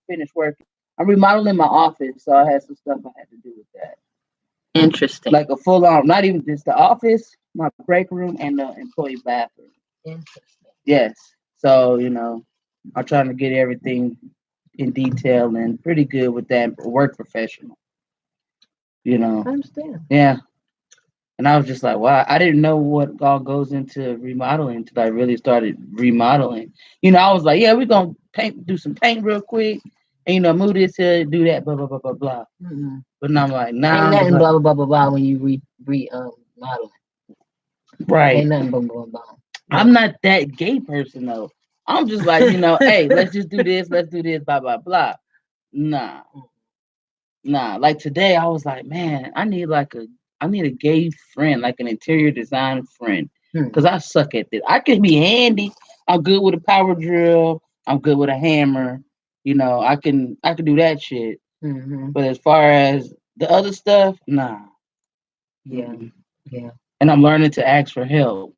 finished working. I'm remodeling my office, so I had some stuff I had to do with that. Interesting. Like a full on, not even just the office, my break room, and the employee bathroom. Interesting. Yes. So, I'm trying to get everything in detail and pretty good with that work professional, you I know. understand. Yeah. And I was just like, wow, I didn't know what all goes into remodeling until I really started remodeling. I was like, yeah, we're gonna do some paint real quick, and move this here, do that, blah blah blah blah blah. Mm-hmm. But now I'm like, Ain't nah, I'm just nothing like, blah blah blah blah blah when you model. right. Ain't nothing blah blah blah. I'm not that gay person though. I'm just like, hey, let's just do this, blah blah blah. Nah, nah. Like today, I was like, man, I need a gay friend, like an interior design friend, because I suck at this. I can be handy. I'm good with a power drill. I'm good with a hammer. I can do that shit. Mm-hmm. But as far as the other stuff, nah. Yeah. Yeah. And I'm learning to ask for help.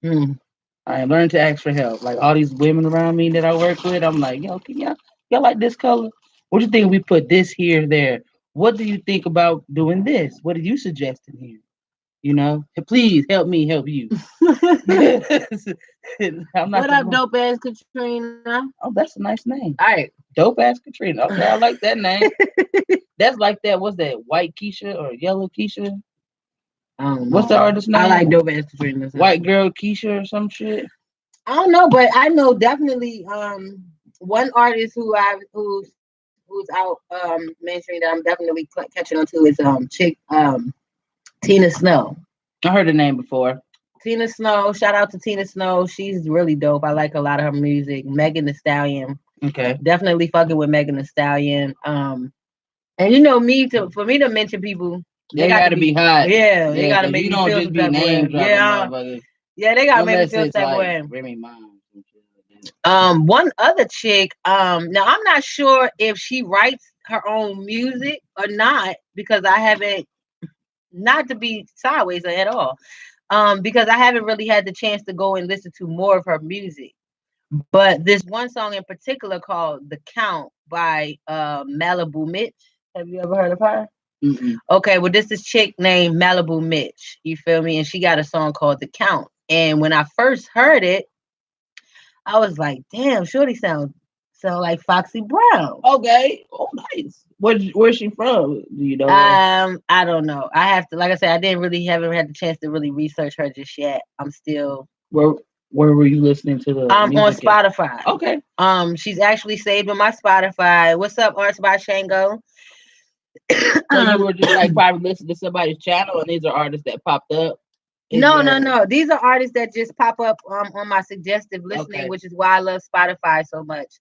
Mm. I am learning to ask for help. Like all these women around me that I work with, I'm like, yo, can y'all like this color? What do you think we put this here, there? What do you think about doing this? What are you suggesting here? Please help me help you. I'm not What the up, one. dope ass Katrina? Oh, that's a nice name. All right. Dope ass Katrina. Okay, I like that name. That's like that. What's that? White Keisha or Yellow Keisha? I don't know. What's the artist name? I like dope ass Katrina. White Girl Keisha or some shit. I don't know, but I know definitely one artist who's out mainstream that I'm definitely catching on to is chick Tina Snow. I heard the name before. Tina Snow, shout out to Tina Snow. She's really dope. I like a lot of her music. Megan Thee Stallion. Okay. Definitely fucking with Megan Thee Stallion. And for me to mention people, they gotta be hot. Yeah, they gotta make you me don't feel just some be type of way. name dropping motherfuckers. Yeah, they gotta make me Unless feel it's some type of like way. Remy Ma. One other chick, now I'm not sure if she writes her own music or not, because I haven't, not to be sideways at all, because I haven't really had the chance to go and listen to more of her music. But this one song in particular called "The Count" by Malibu Mitch. Have you ever heard of her? Mm-mm. Okay, well, this is chick named Malibu Mitch. You feel me? And she got a song called "The Count." And when I first heard it, I was like, "Damn, Shorty sound like Foxy Brown." Okay. Oh, nice. Where's she from? Do you know? I don't know. I have to, like I said, I haven't had the chance to really research her just yet. I'm still. Where were you listening to the? On Spotify. Okay. She's actually saved on my Spotify. What's up, Arts by Shango? So you were just like probably listening to somebody's channel, and these are artists that popped up. No. These are artists that just pop up on my suggestive listening, which is why I love Spotify so much.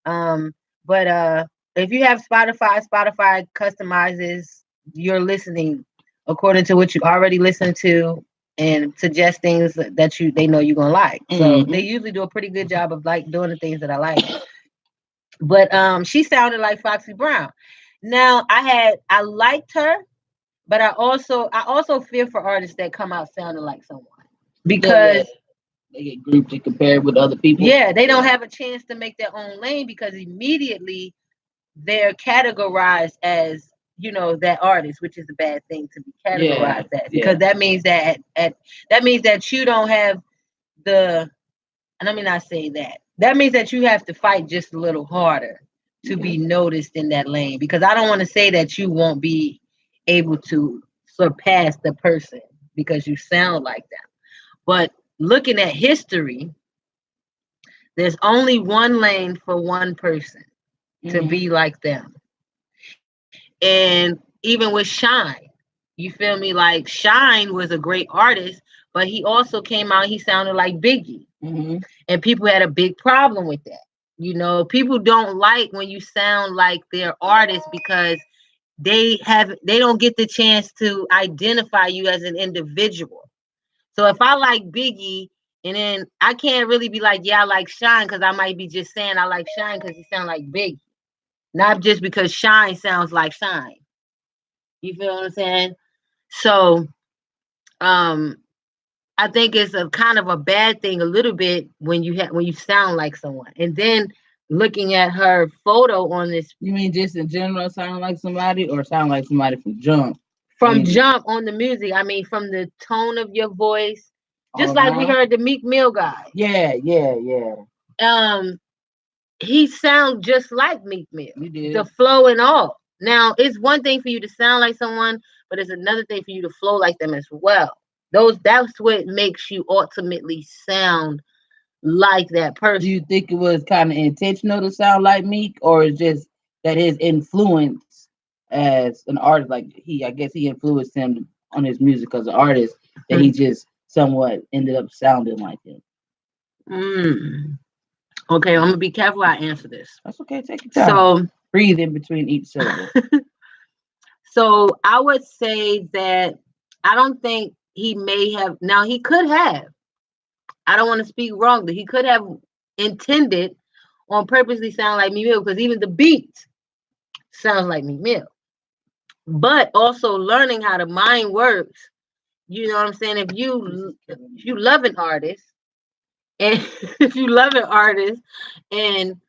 But if you have Spotify customizes your listening according to what you already listened to and suggest things that they know you're gonna like. So they usually do a pretty good job of like doing the things that I like. But she sounded like Foxy Brown. Now I liked her, but I also fear for artists that come out sounding like someone, because they get grouped and compared with other people. Yeah, they don't have a chance to make their own lane, because immediately they're categorized as, that artist, which is a bad thing to be categorized as, because that means that you don't have the, and let me not say that. That means that you have to fight just a little harder to be noticed in that lane, because I don't want to say that you won't be able to surpass the person because you sound like them. But looking at history, there's only one lane for one person to be like them. And even with Shine, you feel me? Like, Shine was a great artist, but he also came out, he sounded like Biggie. And people had a big problem with that. People don't like when you sound like their artist, because they don't get the chance to identify you as an individual. So if I like Biggie, and then I can't really be like, yeah, I like Shine, because I might be just saying I like Shine because he sounds like Biggie, not just because Shine sounds like Shine. You feel what I'm saying? So, I think it's a kind of a bad thing a little bit when you sound like someone, and then looking at her photo on this. You mean just in general sound like somebody, or sound like somebody from Jump? From Jump on the music. I mean, from the tone of your voice, just like we heard the Meek Mill guy. Yeah. He sounds just like Meek Mill. You did. The flow and all. Now, it's one thing for you to sound like someone, but it's another thing for you to flow like them as well. That's what makes you ultimately sound like that person. Do you think it was kind of intentional to sound like Meek, or is just that his influence as an artist, like I guess he influenced him on his music as an artist, that he just somewhat ended up sounding like him? Okay, I'm gonna be careful I answer this. That's okay, take your time. So breathe in between each syllable. So I would say that I don't think he may have. Now he could have. I don't want to speak wrongly. He could have intended on purposely sound like Meek Mill, because even the beat sounds like Meek Mill. But also learning how the mind works. You know what I'm saying? If you love an artist, and if you love an artist, and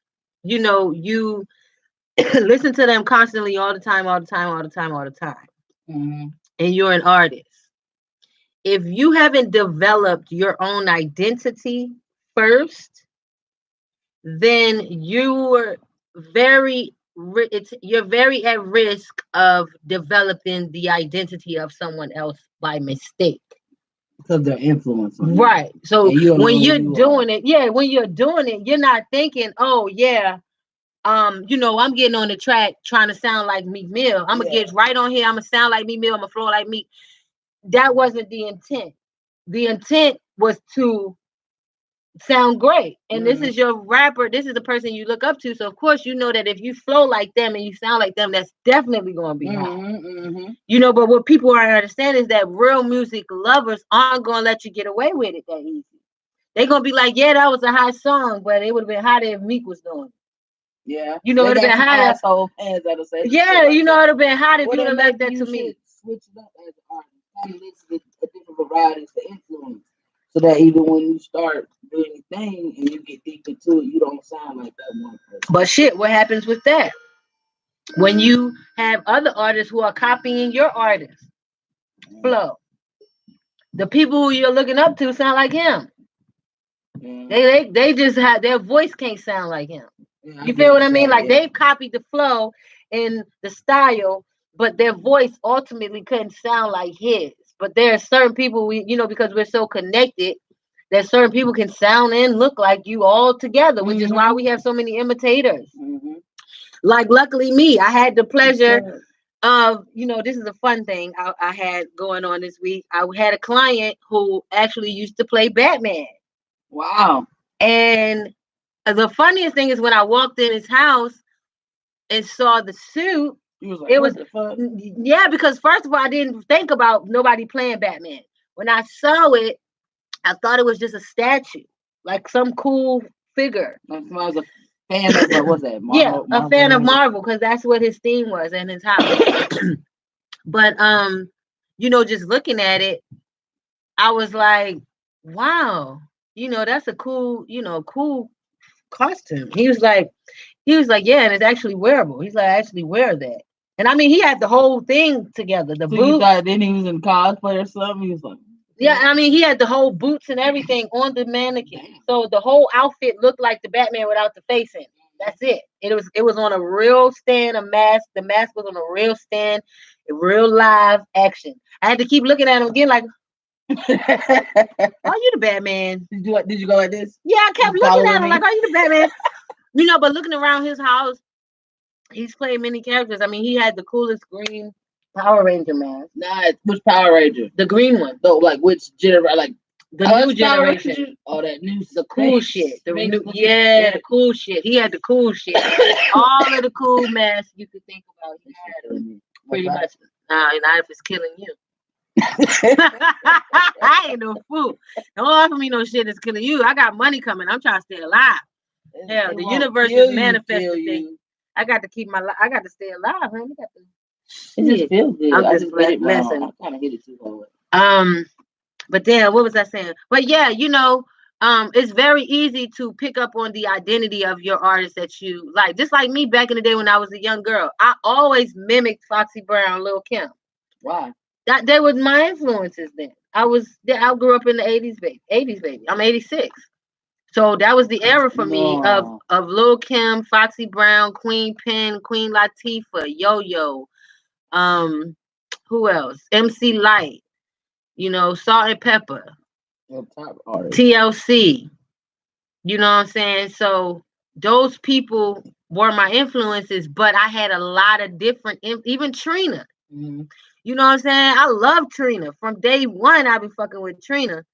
you know you listen to them constantly, all the time, mm-hmm. and you're an artist. If you haven't developed your own identity first, then you're very at risk of developing the identity of someone else by mistake. Because they're influencing. Right. So when you're doing it, you're not thinking, oh yeah, I'm getting on the track trying to sound like Meek Mill. I'm gonna get right on here. I'm gonna sound like Meek Mill. I'm gonna flow like Meek. That wasn't the intent. The intent was to sound great. And this is your rapper. This is the person you look up to. So of course you know that if you flow like them and you sound like them, that's definitely going to be hot. But what people aren't understanding is that real music lovers aren't going to let you get away with it that easy. They're going to be like, yeah, that was a hot song, but it would have been hotter if Meek was doing it. Yeah. It would have been hotter. Asshole fans that'll say, yeah, it would have been hot if you would have left that to me. Switch it up as an artist. Kind of listen to a different varieties to influence. So that even when you start doing anything and you get deep into it, you don't sound like that one person. But shit, what happens with that? When you have other artists who are copying your artist flow, the people who you're looking up to sound like him. They just have their voice can't sound like him. You feel what I mean? Like they've copied the flow and the style, but their voice ultimately couldn't sound like his. But there are certain people because we're so connected, that certain people can sound and look like you all together, which is why we have so many imitators. Like luckily me, I had the pleasure of, this is a fun thing I had going on this week. I had a client who actually used to play Batman. Wow. And the funniest thing is when I walked in his house and saw the suit, it was because first of all, I didn't think about nobody playing Batman. When I saw it, I thought it was just a statue, like some cool figure. Like I was a fan of what's that? Marvel, a fan of Marvel, because that's what his theme was in his house. But just looking at it, I was like, wow, that's a cool costume. He was like, yeah, and it's actually wearable. He's like, I actually wear that. And I mean, he had the whole thing together. The boots. You thought then he was in cosplay or something? He was like, yeah, I mean, he had the whole boots and everything on the mannequin. So the whole outfit looked like the Batman without the face in. That's it. It was on a real stand, a mask. The mask was on a real stand, a real live action. I had to keep looking at him again like, are you the Batman? Did you go like this? Yeah, I kept looking at him like, are you the Batman? But looking around his house, he's played many characters. I mean, he had the coolest green Power Ranger mask. Nah, which Power Ranger? The green one. So, like, which generation? Like, the new generation. Oh, that new, the cool shit. The cool shit. He had the cool shit. All of the cool masks you could think about, he had them. Pretty much. Not if it's killing you. I ain't no fool. Don't offer me no shit that's killing you. I got money coming. I'm trying to stay alive. Yeah, the universe is manifesting things. I got to stay alive, man. It just feels good. I'm just blessing. I kind of hit it too hard. But then what was I saying? But yeah, it's very easy to pick up on the identity of your artist that you like. Just like me back in the day when I was a young girl, I always mimicked Foxy Brown, Lil Kim. Why? That they were my influences then. I grew up in the 80s, baby. 80s, baby. I'm 86. So that was the era for me of Lil Kim, Foxy Brown, Queen Pen, Queen Latifah, Yo Yo, who else? MC Light, Salt and Pepper, TLC. You know what I'm saying? So those people were my influences, but I had a lot of different, even Trina. Mm-hmm. You know what I'm saying? I love Trina. From day one, I be fucking with Trina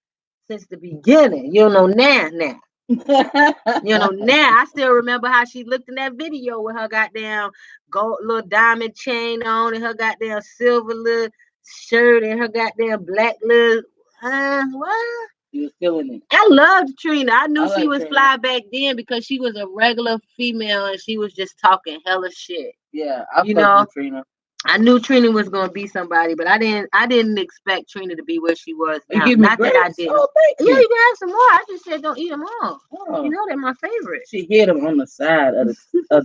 since the beginning. Now. Now I still remember how she looked in that video with her goddamn gold little diamond chain on and her goddamn silver little shirt and her goddamn black little what? You was feeling it. I loved Trina. I knew she was fly back then because she was a regular female and she was just talking hella shit. Yeah, I fucked with Trina. I knew Trina was gonna be somebody, but I didn't expect Trina to be where she was now. Not that I didn't. Oh, yeah, you can have some more. I just said don't eat them all. Oh. They're my favorite. She hit them on the side of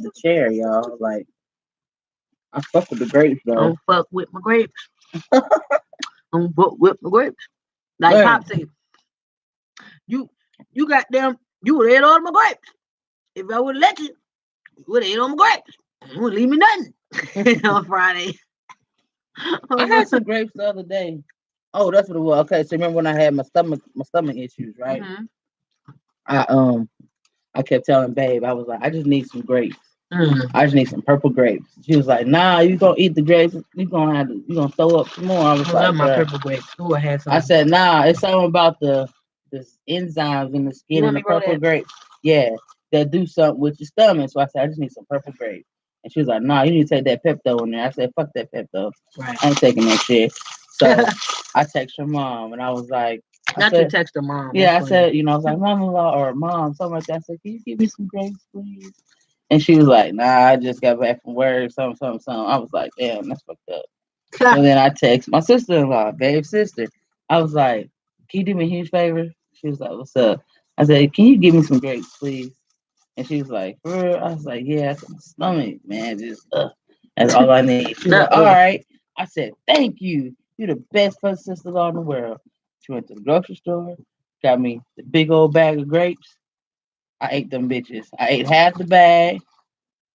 the chair, y'all. Like, I fuck with the grapes though. Don't fuck with my grapes. Don't fuck with my grapes. Like Pop said, you got them. You would have ate all my grapes. If I would have let you would have ate all my grapes. You wouldn't leave me nothing. On Friday. I had some grapes the other day. Oh, that's what it was. Okay, so remember when I had my stomach issues, right? Mm-hmm. I kept telling Babe, I was like, I just need some grapes. Mm-hmm. I just need some purple grapes. She was like, nah, you gonna eat the grapes. You gonna throw up some more. I was like, love my purple grapes. Ooh, I had some. I said, nah, it's something about the enzymes in the skin and the purple grapes. Yeah, that do something with your stomach. So I said, I just need some purple grapes. And she was like, nah, you need to take that Pepto in there. I said, fuck that Pepto. Right. I ain't taking that shit. So I text her mom and I was like, to text her mom. Yeah, I said, I was like, mom-in-law or mom, something like that. I said, can you give me some grapes, please? And she was like, nah, I just got back from work, something. I was like, damn, that's fucked up. So then I text my sister-in-law, Babe's sister. I was like, can you do me a huge favor? She was like, what's up? I said, can you give me some grapes, please? And she was like, I was like, yeah, it's my stomach, man. Just, that's all I need. She was like, all right. I said, thank you. You're the best first sister-in-law in the world. She went to the grocery store, got me the big old bag of grapes. I ate them bitches. I ate half the bag.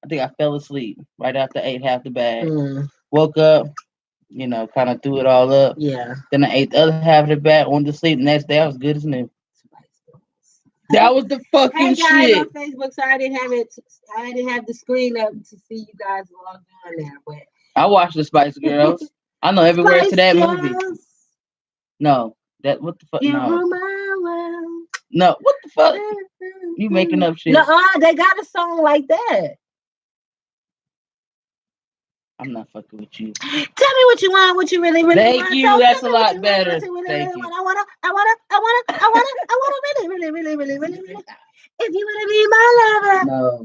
I think I fell asleep right after I ate half the bag. Woke up, kind of threw it all up. Yeah. Then I ate the other half of the bag, went to sleep. Next day, I was good as new. That was the fucking shit. On Facebook, so I didn't have the screen up to see you guys logged on there. But I watched the Spice Girls. I know every word to that movie. No, what the fuck? No. No, what the fuck? You making up shit? No, they got a song like that. I'm not fucking with you. Tell me what you want, what you really want. Thank you. That's a lot better. Thank you. I wanna, really. If you wanna be my lover. No.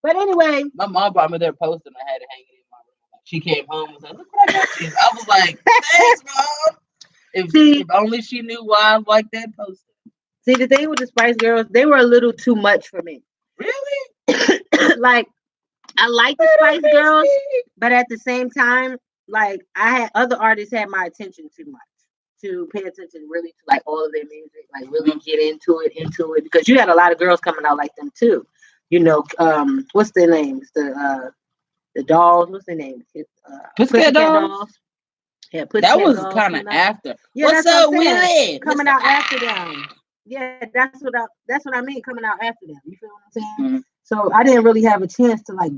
But anyway. My mom brought me their poster and I had to hang it in my room. She came home and was like, look what I got you. I was like, thanks, Mom. If only she knew why I like that poster. See, the thing with the Spice Girls, they were a little too much for me. Really? Like, I like the Spice Girls, but at the same time, like, I had other artists had my attention too much to pay attention really to like all of their music, like really get into it because you had a lot of girls coming out like them too. What's their names? The dolls. What's their name? Pussycat Dolls. Yeah, that was kind of after. Yeah, what's up, Willie? Coming out after them. Yeah, that's what I mean. Coming out after them. You feel what I'm saying? Mm-hmm. So I didn't really have a chance to like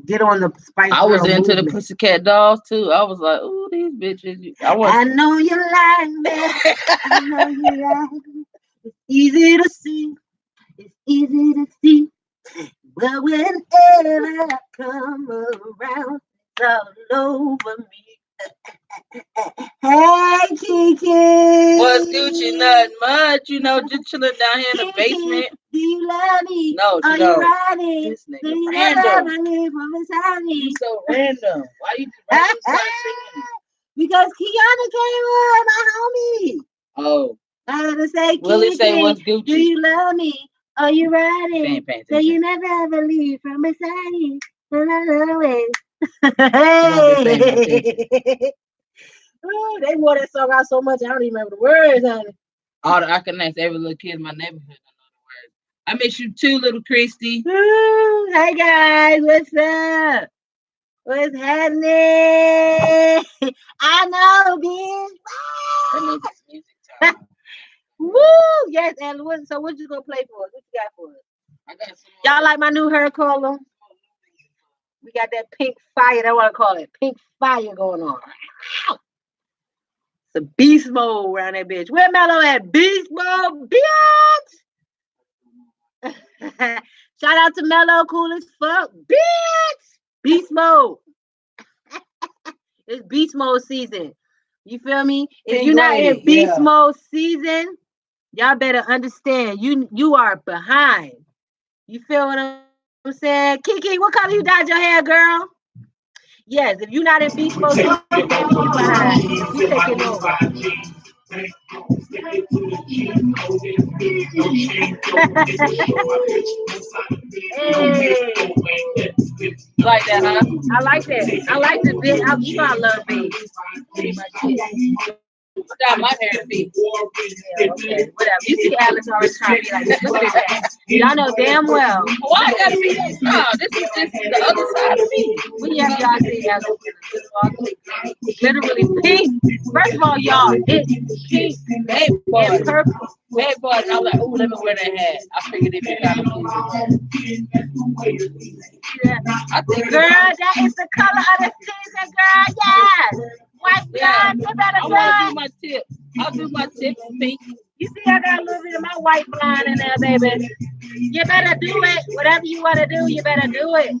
get on the Spice Girl was into movement. The Pussycat Dolls too. I was like, ooh, these bitches. I know you like me. I know you like me. It's easy to see. It's easy to see. But whenever I come around, it's all over me. Hey, Kiki. What's Gucci? Nothing much. Just chilling down here in the basement. Do you love me? No, she don't. This nigga random. You so random. Why you just random start singing? Because Kiana came on, my homie. Oh. I gotta say, Will it say what's Gucci? Do you love me? Are you ready? So you never ever leave from beside me. Hey. Oh, they wore that song out so much I don't even remember the words, honey. I can ask every little kid in my neighborhood to know the words. I miss you too, little Christy. Ooh, hey guys, what's up? What's happening? I know, bitch. Woo! Yes, and so what you gonna play for us? What you got for us? I got some. Y'all like my new hair color? We got that pink fire. That's what I call it. Pink fire going on. It's a beast mode around that bitch. Where Mello at? Beast mode, bitch. Shout out to Mello, cool as fuck, bitch. Beast mode. It's beast mode season. You feel me? If you're not in beast mode season, y'all better understand. You are behind. You feel what I'm saying? Kiki, what color you dyed your hair, girl? Yes, if you're not in beast mode season, you behind. We taking over. Hey. Like that, huh? I like that. I like the bit. I love beats. I got my hair beat. Yeah, okay, whatever. You see Alex always trying to be like, look at that. Y'all know damn well. Why I gotta be that? No, this is the other side of me. When y'all see Alex literally pink. First of all, y'all, it's pink and purple. Bad boys, I was like, ooh, let me wear that hat. I figured it'd be kind of cool. Yeah. I think, girl, that is the color of the season, girl. Yes. White blonde, you better I want to do my tip. I'll do my tip pink. You see, I got a little bit of my white blonde in there, baby. You better do it. Whatever you want to do, you better do it.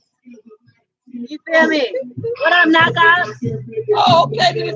You feel me? What up, knockout? Oh, okay.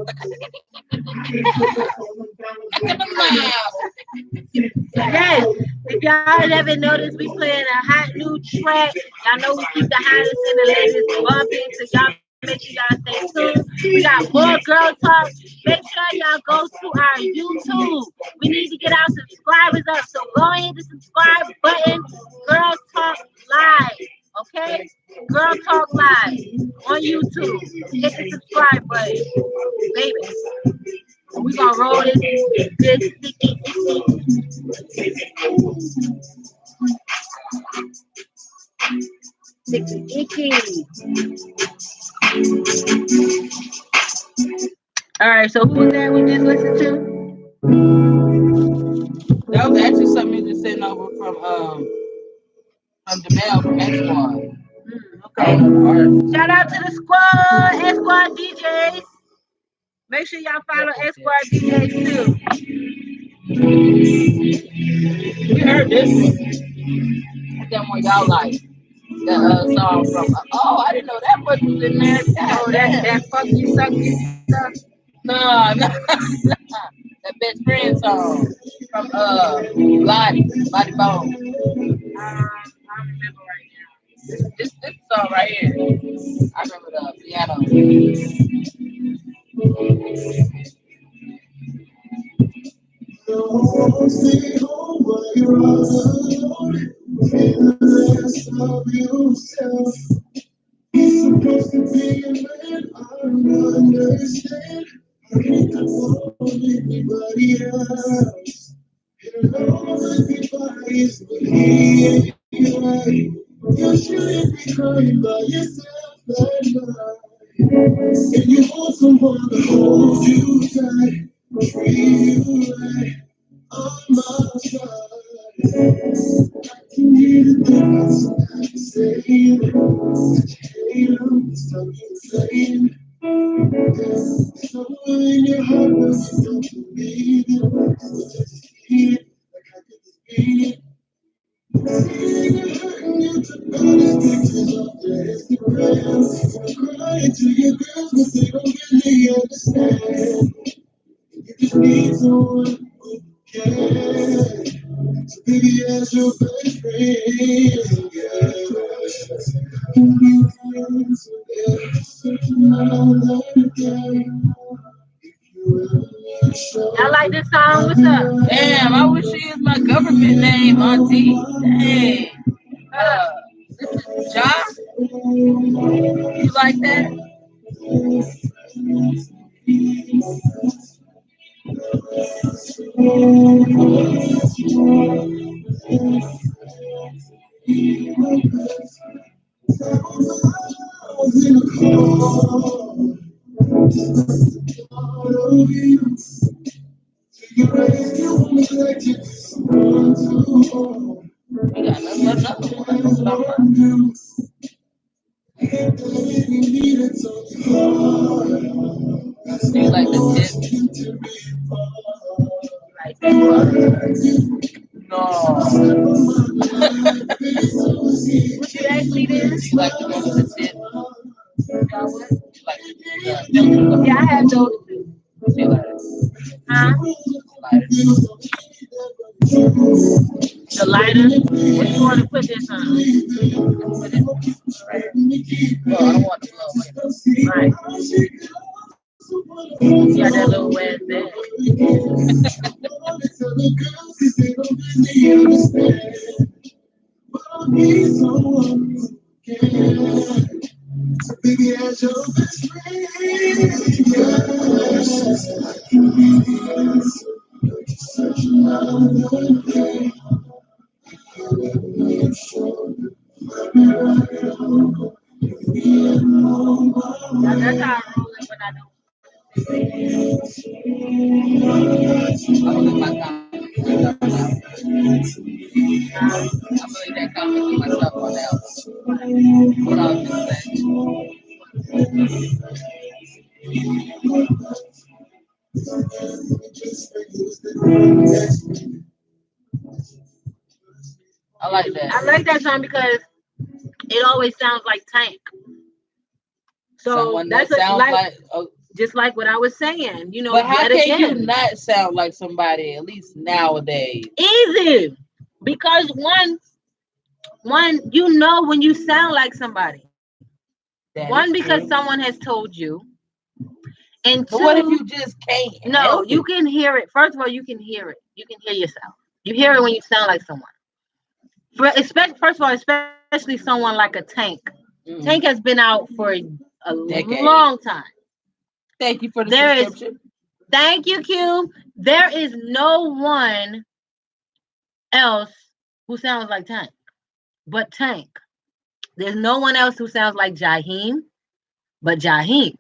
Yes. If y'all never noticed, we playing a hot new track. Y'all know we keep the hottest and the latest bumping, so y'all make sure y'all stay tuned. We got more girl talk. Make sure y'all go to our YouTube. We need to get our subscribers up, so go and hit the subscribe button. Girl Talk Live. Okay? Girl Talk Live on YouTube. Hit the subscribe button. Baby. We gonna roll this good sticky icky. All right, so who was that we just listened to? That was actually something you just sent over from the mail from X Squad. Okay. Shout out to the squad, X Squad DJs. Make sure y'all follow X Squad DJs too. We heard this one. That one y'all like. The song from oh, I didn't know that much was in there. Oh, that fuck you suck you stuff. No. That best friend song from Lottie Bone. I remember right now. This song right here. I remember the piano. Supposed to be a man, I don't understand. I can't control anybody else. And all everybody is looking right. You shouldn't be crying by yourself at night. And you want someone to hold you tight, treat you right on my side. You need to think about something to say. Stop saying. Somewhere in your heart, but you don't believe it. Just feel it, like I could feel it. Seeing it hurting you to notice pictures of their Instagram. Crying to your girls, but they don't really understand. You just need someone who cares. So baby, as your best friend, yeah. Who you friends with, yeah. Searching out again. If you ever need show, I like this song. What's up? Damn, I wish she used my government name, Auntie. Dang. This is Ja. You like that? We got another one. That's what I'm like. Do you like the tip? Like that. No. Would you ask me this? You like the one with the tip? Yeah, I have those too. Huh? The lighter. What you want to put this on? Well, I don't want to blow. Right. You got that little wet bag. That's how I roll it when I don't. I don't think my comment is stuff on that. I believe that comment is my stuff on that. What I was just saying. I like that. I like that song because it always sounds like Tank. So someone that that's sounds like just like what I was saying, you know. But how yet can again, you not sound like somebody, at least nowadays? Easy. Because one, you know when you sound like somebody. That One, is because true. someone has told you. And But two, what if you just can't? no, help you it? can hear it. First of all, you can hear it. You can hear yourself. You hear it when you sound like someone. First of all, especially someone like a Tank. Tank has been out for a Decade. long time. Thank you for the There is, subscription. thank you, Q. There is no one else who sounds like Tank but Tank. There's no one else who sounds like Jaheim but Jaheim.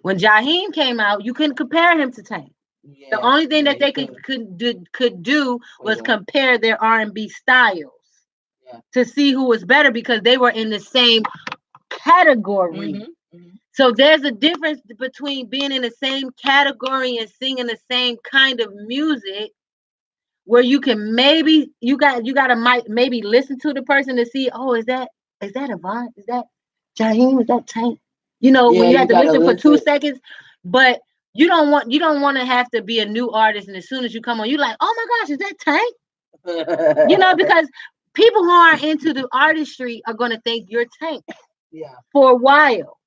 When Jaheim came out, you couldn't compare him to Tank. Yeah, the only thing that they could do was compare their R&B styles to see who was better because they were in the same category. So there's a difference between being in the same category and singing the same kind of music, where you can maybe you gotta maybe listen to the person to see, oh, is that Avant? Is that Jaheim? Is that Tank? You know, when you have to listen for 2 seconds, but you don't want to have to be a new artist, and as soon as you come on, you're like, oh my gosh, is that Tank? You know, because people who aren't into the artistry are gonna think you're Tank. Yeah. For a while.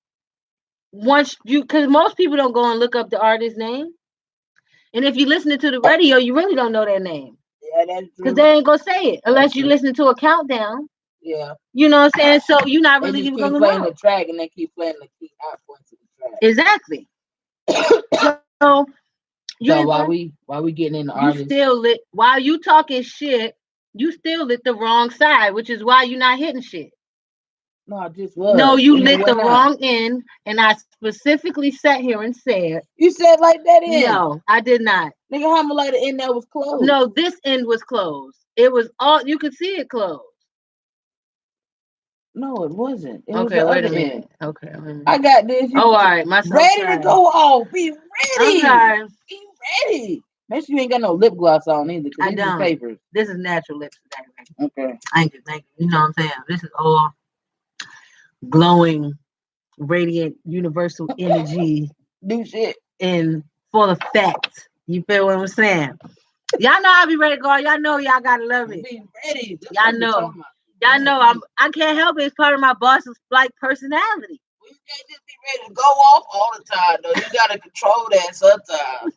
Because most people don't go and look up the artist name. And if you're listening to the radio, you really don't know their name. Yeah, that's true. Because they ain't gonna say it unless you listen to a countdown. Yeah. You know what I'm saying? So you're not really even gonna playing the track, and they keep playing the key out points of the track. Exactly. So while we getting in the artists, still lit. While you talking shit, you still lit the wrong side, which is why you're not hitting shit. No, I just was. No, you lit the wrong end, and I specifically sat here and said. You said like that end? No, I did not. Nigga, how am I like the end that was closed? No, this end was closed. It was all you could see it closed. No, it wasn't. It okay, was wait a minute. End. Okay, I got this. All right, my ready to go off. Be ready. Okay. Be ready. Make sure you ain't got no lip gloss on either. I don't. Papers. This is natural lips today. Okay. Thank you. You know what I'm saying? This is all glowing, radiant, universal energy. Do shit. And full effect. You feel what I'm saying? Y'all know I'll be ready to go. Y'all know y'all gotta love it. Be ready. Y'all know. Y'all know I can't help it. It's part of my boss's like personality. Well, you can't just be ready to go off all the time, though. You gotta control that sometimes.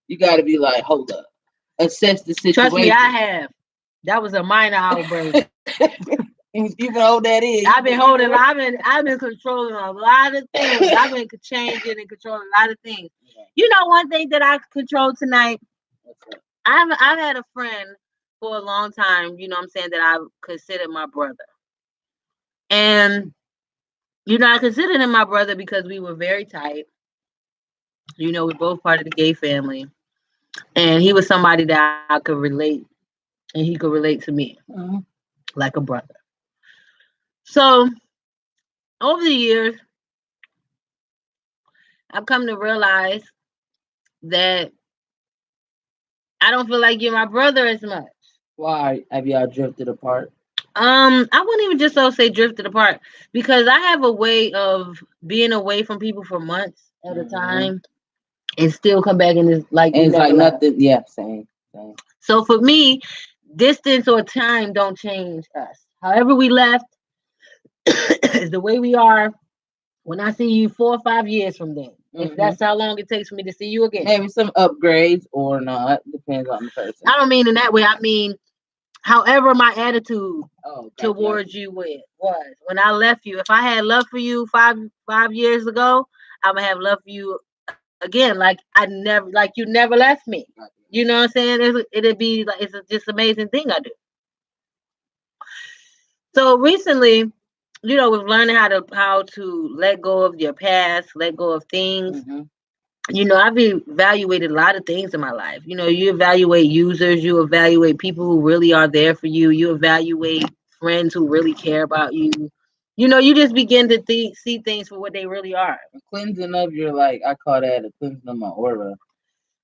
You got to be like, hold up, assess the situation. Trust me, I have. That was a minor outbreak. You know that is. I've been controlling a lot of things. I've been changing and controlling a lot of things. You know, one thing that I control tonight. I've had a friend for a long time. You know, what I'm saying, that I consider my brother, and you know, I considered him my brother because we were very tight. You know, we're both part of the gay family, and he was somebody that I could relate, and he could relate to me like a brother. So over the years, I've come to realize that I don't feel like you're my brother as much. Why have y'all drifted apart? I wouldn't even just so say drifted apart, because I have a way of being away from people for months at a time and still come back and it's like nothing. Yeah, same. So for me, distance or time don't change us. However we left is the way we are. When I see you 4 or 5 years from then, if that's how long it takes for me to see you again, maybe some upgrades or not, depends on the person. I don't mean in that way. I mean, however my attitude towards you was when I left you. If I had love for you five years ago, I'm gonna have love for you again. Like like you never left me. You know what I'm saying? It'd be like it's just amazing thing I do. So recently, you know, with learning how to let go of your past, let go of things. You know, I've evaluated a lot of things in my life. You know, you evaluate users, you evaluate people who really are there for you, you evaluate friends who really care about you. You know, you just begin to see things for what they really are. A cleansing of your, like, I call that a cleansing of my aura.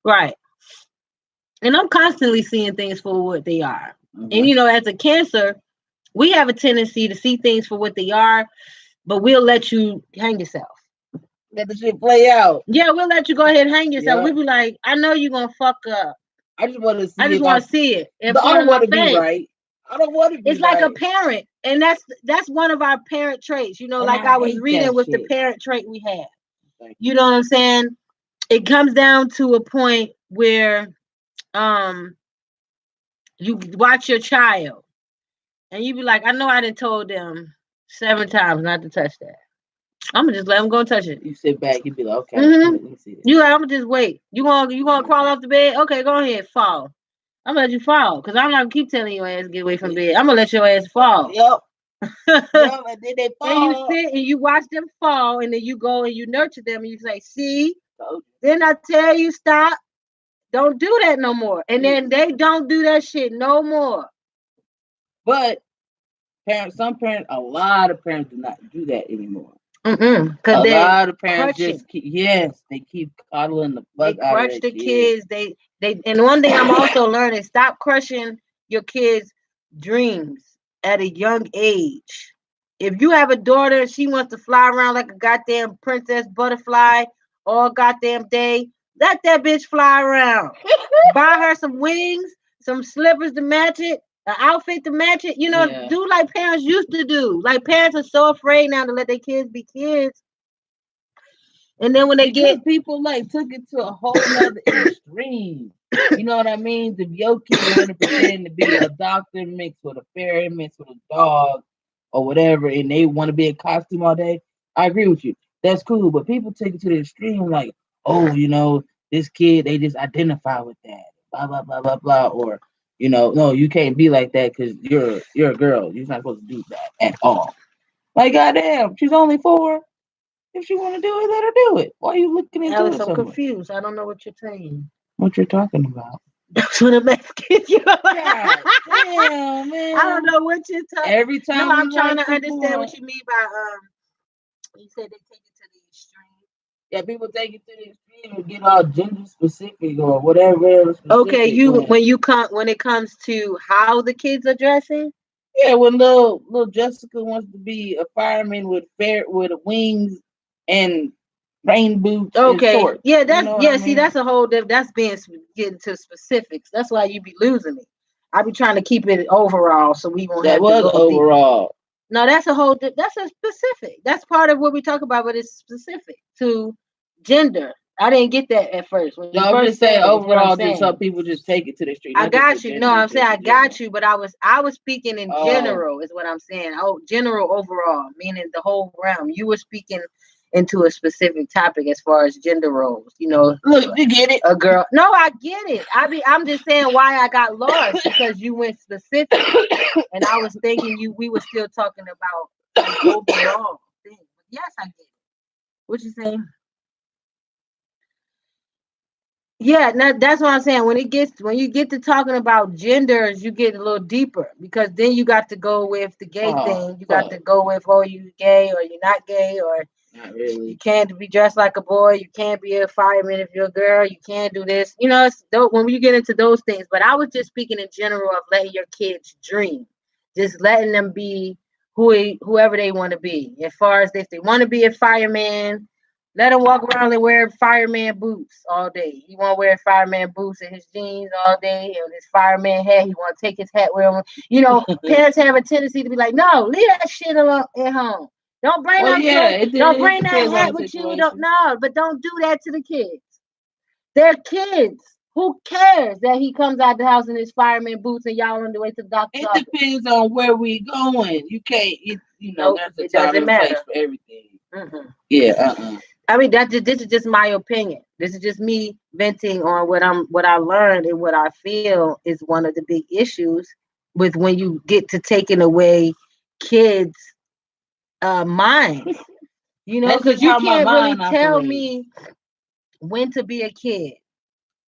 Right. And I'm constantly seeing things for what they are. And, you know, as a Cancer, we have a tendency to see things for what they are, but we'll let you hang yourself. Let the shit play out. Yeah, we'll let you go ahead and hang yourself. We'll be like, I know you're going to fuck up. I just want to see it. I just want to see it. But I don't want to be right. I don't want to be It's like a parent. And that's one of our parent traits. You know, and like I was reading with the parent trait we have. You know what I'm saying? It comes down to a point where you watch your child and you be like, I know I done told them 7 times not to touch that. I'm gonna just let them go and touch it. You sit back, you be like, okay, let me see this. You like, I'm gonna just wait. You gonna crawl off the bed? Okay, go ahead, fall. I'm gonna let you fall, because I'm not gonna keep telling your ass to get away from bed. I'm gonna let your ass fall. Yep. And then they fall. And you sit and you watch them fall, and then you go and you nurture them, and you say, see, then I tell you, stop. Don't do that no more. And then they don't do that shit no more. But some parents, a lot of parents do not do that anymore. A lot of parents just they keep coddling the fuck out of the kids. They and one thing I'm also learning: stop crushing your kids' dreams at a young age. If you have a daughter, she wants to fly around like a goddamn princess butterfly all goddamn day. Let that bitch fly around. Buy her some wings, some slippers to match it, an outfit to match it. You know, do like parents used to do. Like parents are so afraid now to let their kids be kids. And then when they get people like took it to a whole other extreme. You know what I mean? The your kid want to pretend to be a doctor mixed with a fairy, mixed with a dog, or whatever, and they want to be in costume all day. I agree with you. That's cool, but people take it to the extreme, like, oh, you know, this kid, they just identify with that, blah blah blah blah blah, or you know, no, you can't be like that because you're a girl. You're not supposed to do that at all. Like, goddamn, she's only 4. If she want to do it, let her do it. Why are you looking into it? I'm confused. I don't know what you're saying. What you're talking about? That's what I'm asking you. God damn, man. I don't know what you're talking. Every time I'm trying to understand what you mean by you said they take it to the extreme. Yeah, people take it to the extreme and get all gender specific or whatever. Okay, when it comes to how the kids are dressing. Yeah, when little Jessica wants to be a fireman with wings and rain boots. Okay, and shorts, yeah, see, that's a whole that's getting to specifics. That's why you be losing me. I be trying to keep it overall so we won't have to go overall. Deep. No, that's a specific. That's part of what we talk about, but it's specific to gender. I didn't get that at first. When you No, I'm first just saying said it, is what I'm overall, just saying. some people just take it to the street. I Not just got the you. No, gender, I'm saying just I in general. got you, but I was speaking in general, is what I'm saying. Oh, general overall, meaning the whole realm. You were speaking into a specific topic as far as gender roles. You know, Look, you get it. a girl. No, I get it. I'm just saying why I got lost because you went specific, and I was thinking we were still talking about an overall thing. Yes, I get it. What you saying? Yeah, that's what I'm saying. When you get to talking about genders, you get a little deeper because then you got to go with the gay thing. You got to go with you gay or you're not gay or not really. You can't be dressed like a boy. You can't be a fireman if you're a girl. You can't do this. You know, when you get into those things. But I was just speaking in general of letting your kids dream, just letting them be whoever they want to be. As far as if they want to be a fireman, let him walk around and wear fireman boots all day. He want to wear fireman boots and his jeans all day and his fireman hat. He want to take his hat with him. You know, parents have a tendency to be like, no, leave that shit alone at home. Don't bring don't bring that hat with you. But don't do that to the kids. They're kids. Who cares that he comes out the house in his fireman boots and y'all on the way to the doctor's office? It depends on where we going. You can't, there's a time and place for everything. Mm-hmm. Yeah, I mean, this is just my opinion. This is just me venting on what I learned and what I feel is one of the big issues with when you get to taking away kids' minds. You know, because you can't really tell me when to be a kid.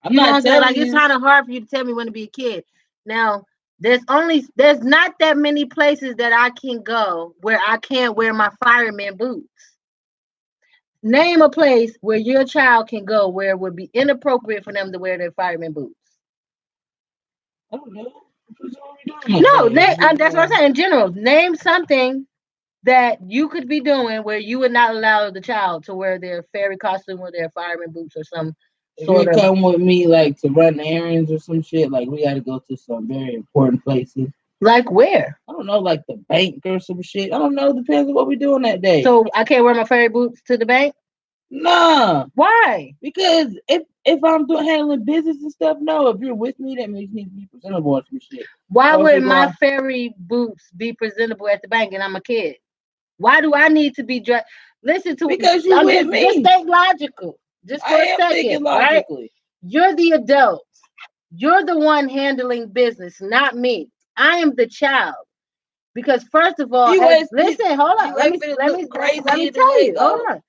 I'm not telling you. It's kind of hard for you to tell me when to be a kid. Now, there's not that many places that I can go where I can't wear my fireman boots. Name a place where your child can go where it would be inappropriate for them to wear their fireman boots. I don't know. No, that's what I'm saying. In general, name something that you could be doing where you would not allow the child to wear their fairy costume or their fireman boots or some sort of. If you come with me, like to run errands or some shit, like we got to go to some very important places. Like where? I don't know, like the bank or some shit. I don't know. Depends on what we're doing that day. So I can't wear my fairy boots to the bank? Nah. Why? Because if I'm handling business and stuff, no. If you're with me, that means you need to be presentable or some shit. Why would my fairy boots be presentable at the bank and I'm a kid? Why do I need to be dressed? Listen to because you with me. Just think logical. Just for a second, logically. Right? You're the adult. You're the one handling business, not me. I am the child. Because first of all, listen, hold on. Let me tell you. Hold on.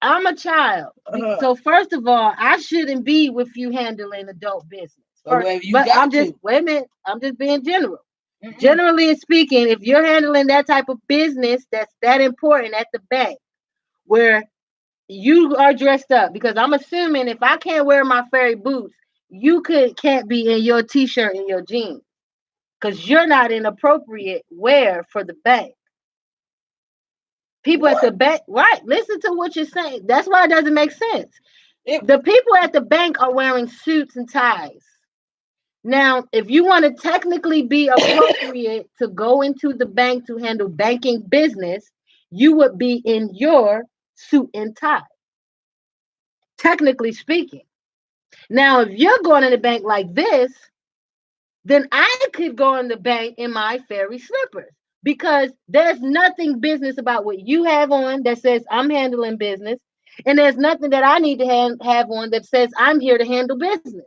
I'm a child. So first of all, I shouldn't be with you handling adult business. Wait a minute. I'm just being general. Mm-hmm. Generally speaking, if you're handling that type of business that's that important at the bank, where you are dressed up, because I'm assuming if I can't wear my fairy boots, you can't be in your t-shirt and your jeans, because you're not in appropriate wear for the bank. People at the bank, right? Listen to what you're saying. That's why it doesn't make sense. The people at the bank are wearing suits and ties. Now, if you want to technically be appropriate to go into the bank to handle banking business, you would be in your suit and tie, technically speaking. Now, if you're going in the bank like this, then I could go in the bank in my fairy slippers, because there's nothing business about what you have on that says I'm handling business, and there's nothing that I need to have on that says I'm here to handle business.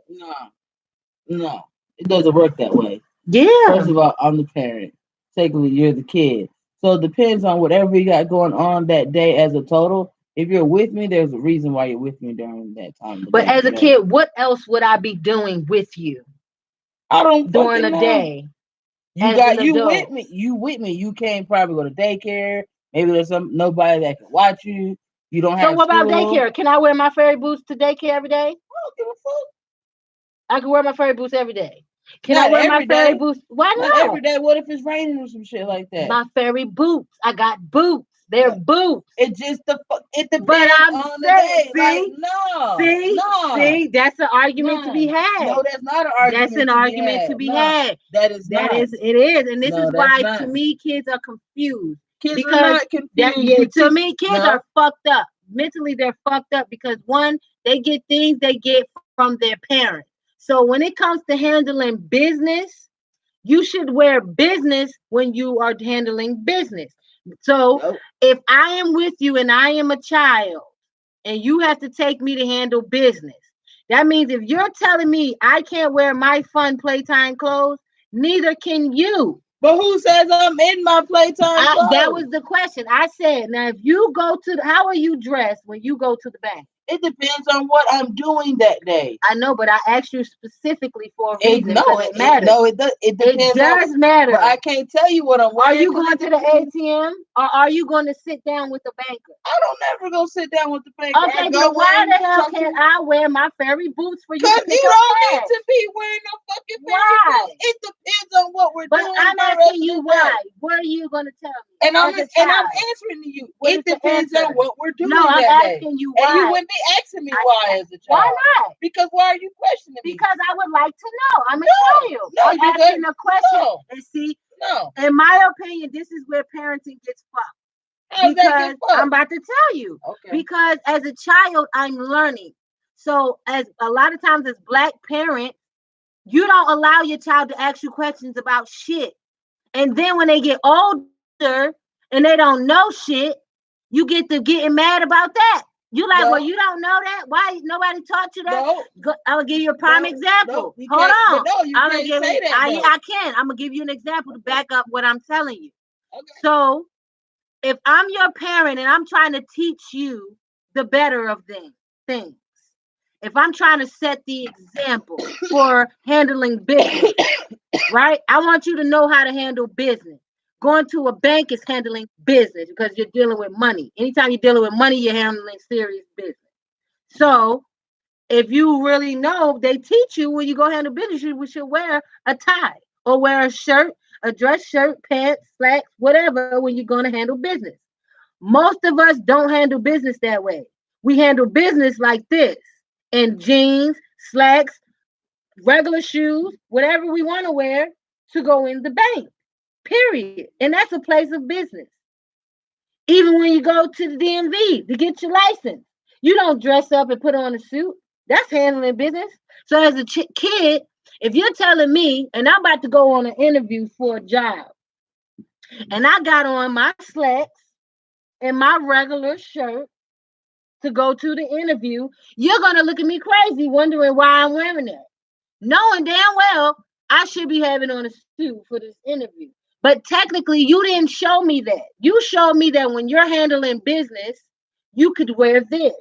No, it doesn't work that way. Yeah. First of all, I'm the parent. Secondly, you're the kid. So it depends on whatever you got going on that day as a total. If you're with me, there's a reason why you're with me during that time. But as a kid, what else would I be doing with you? I don't during the day. You with me. You with me. You can't probably go to daycare. Maybe there's nobody that can watch you. You don't have. So what about daycare? Can I wear my fairy boots to daycare every day? I don't give a fuck. I can wear my fairy boots every day. Can I wear my fairy boots? Why not? Every day. What if it's raining or some shit like that? My fairy boots. I got boots. They're boots. It depends on the day. See, that's an argument to be had. No, that's not an argument. That's an argument to be had. It is, and this is why to me kids are confused. Kids are not confused. To me, kids are fucked up mentally they're fucked up because one, they get things they get from their parents. So when it comes to handling business, you should wear business when you are handling business. So if I am with you and I am a child and you have to take me to handle business, that means if you're telling me I can't wear my fun playtime clothes, neither can you. But who says I'm in my playtime clothes? That was the question. I said, now if you go to how are you dressed when you go to the bank? It depends on what I'm doing that day. I know, but I asked you specifically for a reason. It matters. It does. It depends. It does matter. But I can't tell you what I'm wearing. Are you going to the ATM or are you going to sit down with the banker? I don't never go sit down with the banker. Okay, then why the hell can't I wear my fairy boots for you? Because you don't need to be wearing no fucking fairy boots. It depends on what we're doing. But I'm asking you why. What are you going to tell me? And I'm answering to you. It depends on what we're doing. No, I'm asking you why. And you wouldn't be asking me why as a child. Why not? Because why are you questioning me? Because I would like to know. I'm going to tell you. I'm asking a question. And see, in my opinion, this is where parenting gets fucked. Because I'm about to tell you. Okay. Because as a child, I'm learning. So as a lot of times as Black parents, you don't allow your child to ask you questions about shit. And then when they get older and they don't know shit, you get to getting mad about that. You like, well, you don't know that? Why nobody taught you that? I'll give you a prime example. Hold on. You can't say that. I can. I'm gonna give you an example to back up what I'm telling you. Okay. So if I'm your parent and I'm trying to teach you the better of things, if I'm trying to set the example for handling business, right? I want you to know how to handle business. Going to a bank is handling business because you're dealing with money. Anytime you're dealing with money, you're handling serious business. So if you really know, they teach you when you go handle business, you should wear a tie or wear a shirt, a dress shirt, pants, slacks, whatever, when you're going to handle business. Most of us don't handle business that way. We handle business like this in jeans, slacks, regular shoes, whatever we want to wear to go in the bank. Period. And that's a place of business. Even when you go to the DMV to get your license, you don't dress up and put on a suit. That's handling business. So as a kid, if you're telling me, and I'm about to go on an interview for a job, and I got on my slacks and my regular shirt to go to the interview, you're going to look at me crazy wondering why I'm wearing that. Knowing damn well I should be having on a suit for this interview. But technically, you didn't show me that. You showed me that when you're handling business, you could wear this.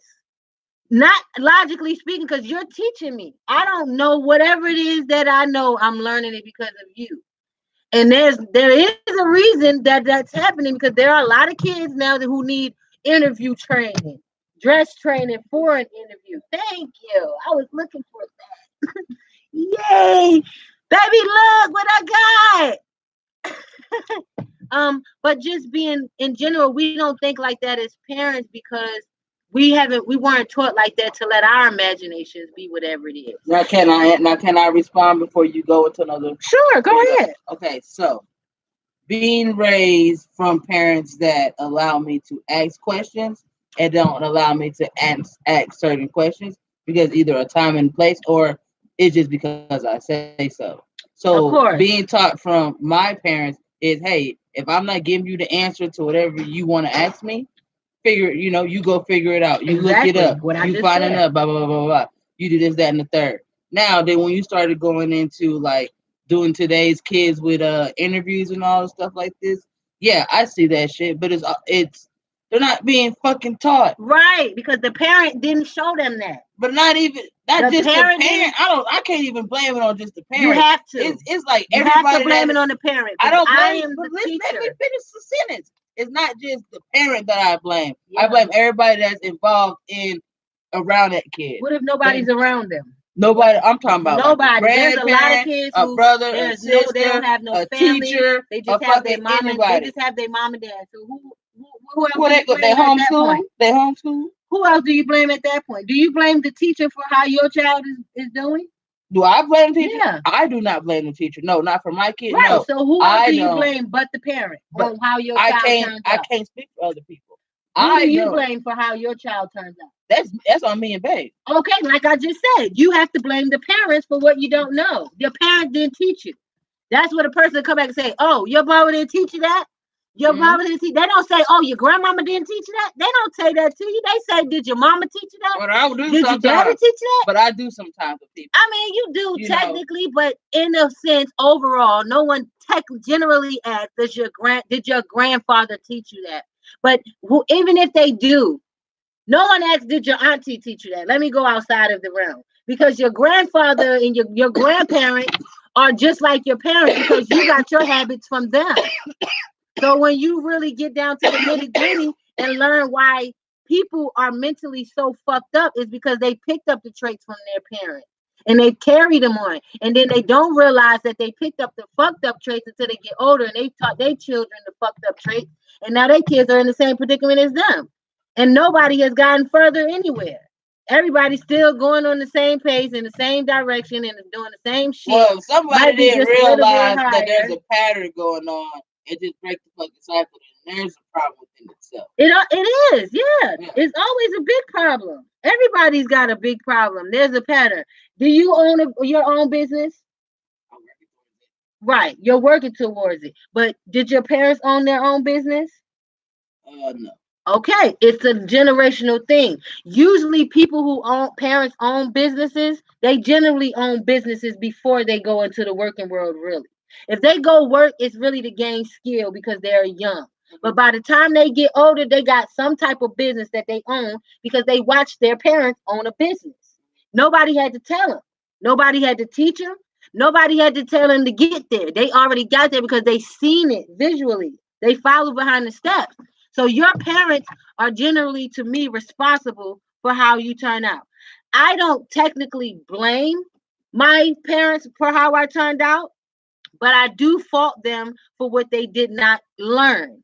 Not logically speaking, because you're teaching me. I don't know whatever it is that I know. I'm learning it because of you. And there is a reason that that's happening because there are a lot of kids now who need interview training, dress training for an interview. Thank you. I was looking for that. Yay, baby! Look what I got. But just being in general, we don't think like that as parents because we weren't taught like that to let our imaginations be whatever it is. Now can I respond before you go into another? Sure, go ahead. Okay, so being raised from parents that allow me to ask questions and don't allow me to ask certain questions because either a time and place or it's just because I say so. So being taught from my parents is, hey, if I'm not giving you the answer to whatever you want to ask me, you go figure it out. You look it up. You find it up, blah, blah, blah, blah. You do this, that, and the third. Now, then when you started going into like doing today's kids with interviews and all stuff like this, yeah, I see that shit, but it's they're not being fucking taught. Right, because the parent didn't show them that. But not just the parent. I can't even blame it on just the parent. You have to. It's like you everybody have to blame it on the parent. I don't blame I am the teacher. Let me finish the sentence. It's not just the parent that I blame. Yeah. I blame everybody that's involved around that kid. What if nobody's around them? Nobody. I'm talking about nobody. There's a lot of kids a brother, a sister, they don't have no a family. Teacher, they just have their mom. They just have their mom and dad. So who else? They homeschool. They homeschool. Who else do you blame at that point? Do you blame the teacher for how your child is doing? Do I blame the teacher? Yeah. I do not blame the teacher. No, not for my kid. Right. No. So who else do you blame but the parent on how your child turns out? I can't speak for other people. Who do you blame for how your child turns out? That's on me and babe. Okay, like I just said, you have to blame the parents for what you don't know. Your parents didn't teach you. That's what a person come back and say, oh, your mama didn't teach you that? Your mama didn't teach. They don't say, oh, your grandmama didn't teach you that. They don't say that to you. They say, did your mama teach you that? But I do did your daddy teach you that? But I do sometimes with people. I mean, you do technically, but in a sense, overall, no one generally asks, did your grandfather teach you that? But even if they do, no one asks, did your auntie teach you that? Let me go outside of the realm. Because your grandfather and your grandparents are just like your parents because you got your habits from them. So when you really get down to the nitty-gritty and learn why people are mentally so fucked up is because they picked up the traits from their parents and they carry them on. And then they don't realize that they picked up the fucked up traits until they get older and they taught their children the fucked up traits. And now their kids are in the same predicament as them. And nobody has gotten further anywhere. Everybody's still going on the same pace in the same direction and doing the same shit. Well, somebody didn't realize that there's a pattern going on. It just breaks the fucking cycle, and there's a problem within itself. It is, yeah. It's always a big problem. Everybody's got a big problem. There's a pattern. Do you own your own business? Right, you're working towards it. But did your parents own their own business? No. Okay, it's a generational thing. Usually people who parents own businesses, they generally own businesses before they go into the working world, really. If they go work, it's really to gain skill because they're young. But by the time they get older, they got some type of business that they own because they watched their parents own a business. Nobody had to tell them. Nobody had to teach them. Nobody had to tell them to get there. They already got there because they seen it visually. They follow behind the steps. So your parents are generally, to me, responsible for how you turn out. I don't technically blame my parents for how I turned out, but I do fault them for what they did not learn.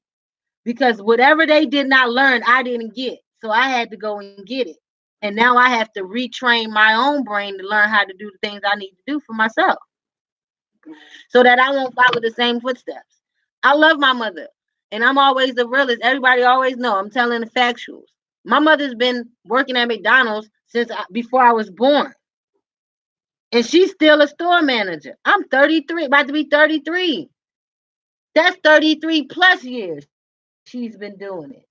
Because whatever they did not learn, I didn't get. So I had to go and get it. And now I have to retrain my own brain to learn how to do the things I need to do for myself so that I won't follow the same footsteps. I love my mother. And I'm always the realist. Everybody always know I'm telling the factuals. My mother's been working at McDonald's since before I was born. And she's still a store manager. I'm 33, about to be 33. That's 33 plus years she's been doing it.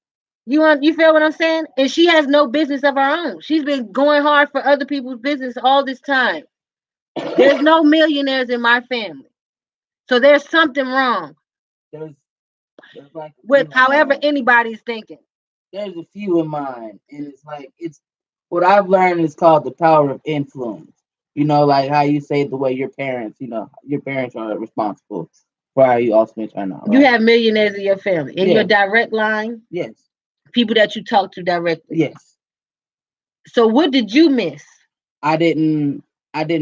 You feel what I'm saying? And she has no business of her own. She's been going hard for other people's business all this time. There's no millionaires in my family. So there's something wrong. There's like with however anybody's thinking. There's a few in mine, and it's what I've learned is called the power of influence. You know, like how you say the way your parents are responsible for how you ultimately turn out. Right? You have millionaires in your family. In your direct line? Yes. People that you talk to directly. Yes. So what did you miss? I didn't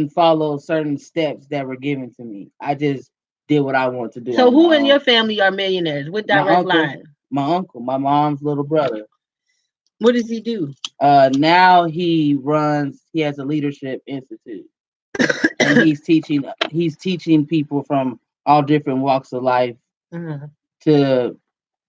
follow certain steps that were given to me. I just did what I wanted to do. So who in your family are millionaires? What direct line? My uncle, my mom's little brother. What does he do? Now he has a leadership institute. And he's teaching people from all different walks of life to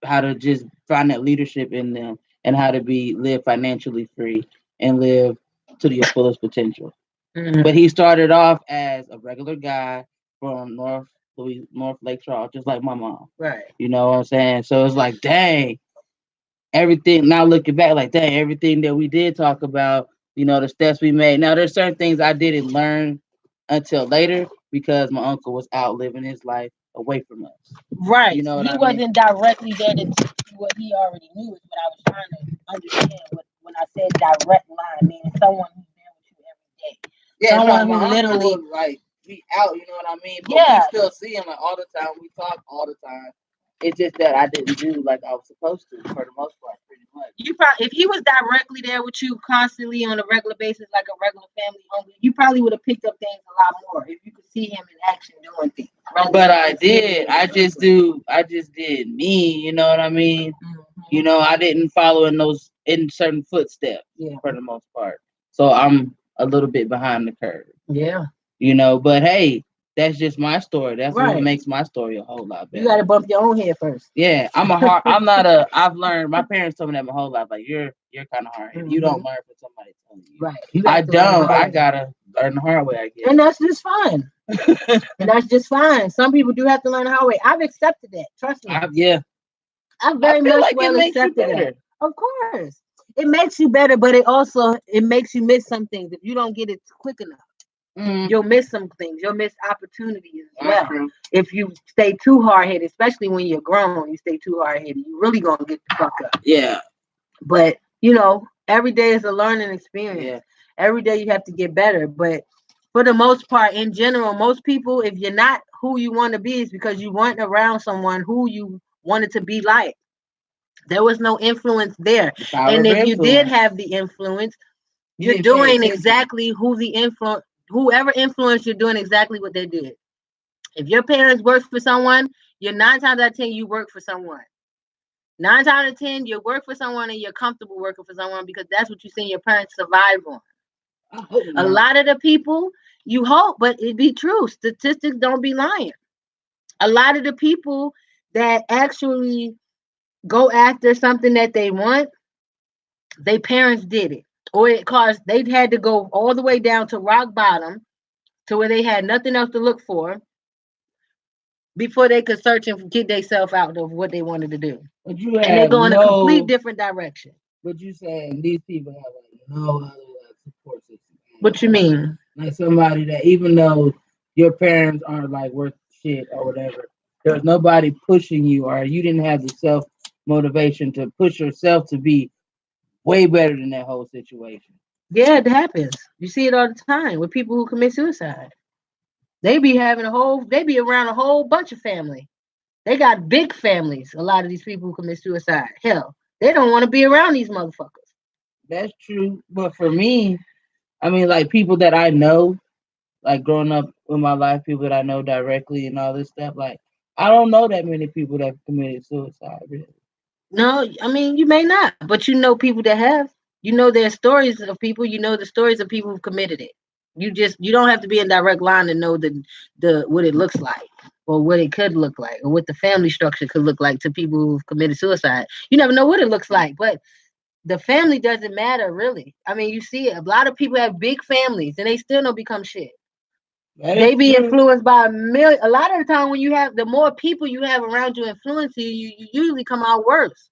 how to just find that leadership in them and how to live financially free and live to your fullest potential. But he started off as a regular guy from North Lake Charles, just like my mom. Right. You know what I'm saying? So it's like, dang, everything. Now looking back, like, dang, everything that we did talk about, you know, the steps we made. Now there's certain things I didn't learn until later because my uncle was out living his life away from us. Right. You know, he wasn't directly there to teach you what he already knew. Is what I was trying to understand when I said direct line, meaning someone who's there with you every day. Yeah, someone who literally would, like be out. You know what I mean? But we still see him like all the time. We talk all the time. It's just that I didn't do like I was supposed to for the most part, pretty much. You probably, if he was directly there with you constantly on a regular basis, like a regular family home, you probably would have picked up things a lot more if you could see him in action doing things. But I did. I just did me. You know what I mean? Mm-hmm. You know, I didn't follow in certain footsteps for the most part. So I'm a little bit behind the curve. Yeah. You know, but hey, that's just my story. That's what makes my story a whole lot better. You got to bump your own head first. Yeah, I've learned. My parents told me that my whole life. Like you're kind of hard headed. You don't learn from somebody telling you. Right. I don't. I gotta learn the hard way. I guess. And that's just fine. And that's just fine. Some people do have to learn the hard way. I've accepted that. Trust me. I very much like well accepted that. Of course, it makes you better, but it makes you miss some things if you don't get it quick enough. You'll miss some things. You'll miss opportunities as well. If you stay too hard headed, especially when you're grown, you stay too hard headed, you're really gonna get the fuck up. Yeah. But every day is a learning experience. Yeah. Every day you have to get better. But for the most part, in general, most people, if you're not who you want to be, it's because you weren't around someone who you wanted to be like. There was no influence there. And if you did have the influence, you're doing exactly whoever influenced, you're doing exactly what they did. If your parents worked for someone, you're 9 times out of 10, you work for someone. 9 times out of 10, you work for someone and you're comfortable working for someone because that's what you seen your parents survive on. A lot of the people, you hope, but it be true. Statistics don't be lying. A lot of the people that actually go after something that they want, their parents did it. Or it caused, they had to go all the way down to rock bottom to where they had nothing else to look for before they could search and get themselves out of what they wanted to do. But you and they go in a complete different direction. But you saying these people have like no other support system. What you mean? Like somebody that even though your parents aren't like worth shit or whatever, there's nobody pushing you, or you didn't have the self motivation to push yourself to be way better than that whole situation. Yeah, it happens. You see it all the time with people who commit suicide. They be around a whole bunch of family. They got big families. A lot of these people who commit suicide. Hell, they don't want to be around these motherfuckers. That's true. But for me, I mean, like people that I know, like growing up in my life, people that I know directly and all this stuff, like I don't know that many people that committed suicide, really. No, I mean you may not, but you know people that have. You know their stories of people. You know the stories of people who've committed it. You don't have to be in direct line to know the what it looks like or what it could look like or what the family structure could look like to people who've committed suicide. You never know what it looks like, but the family doesn't matter really. I mean, you see it. A lot of people have big families and they still don't become shit. They be influenced by a million. A lot of the time, when you have the more people you have around you influencing you, you usually come out worse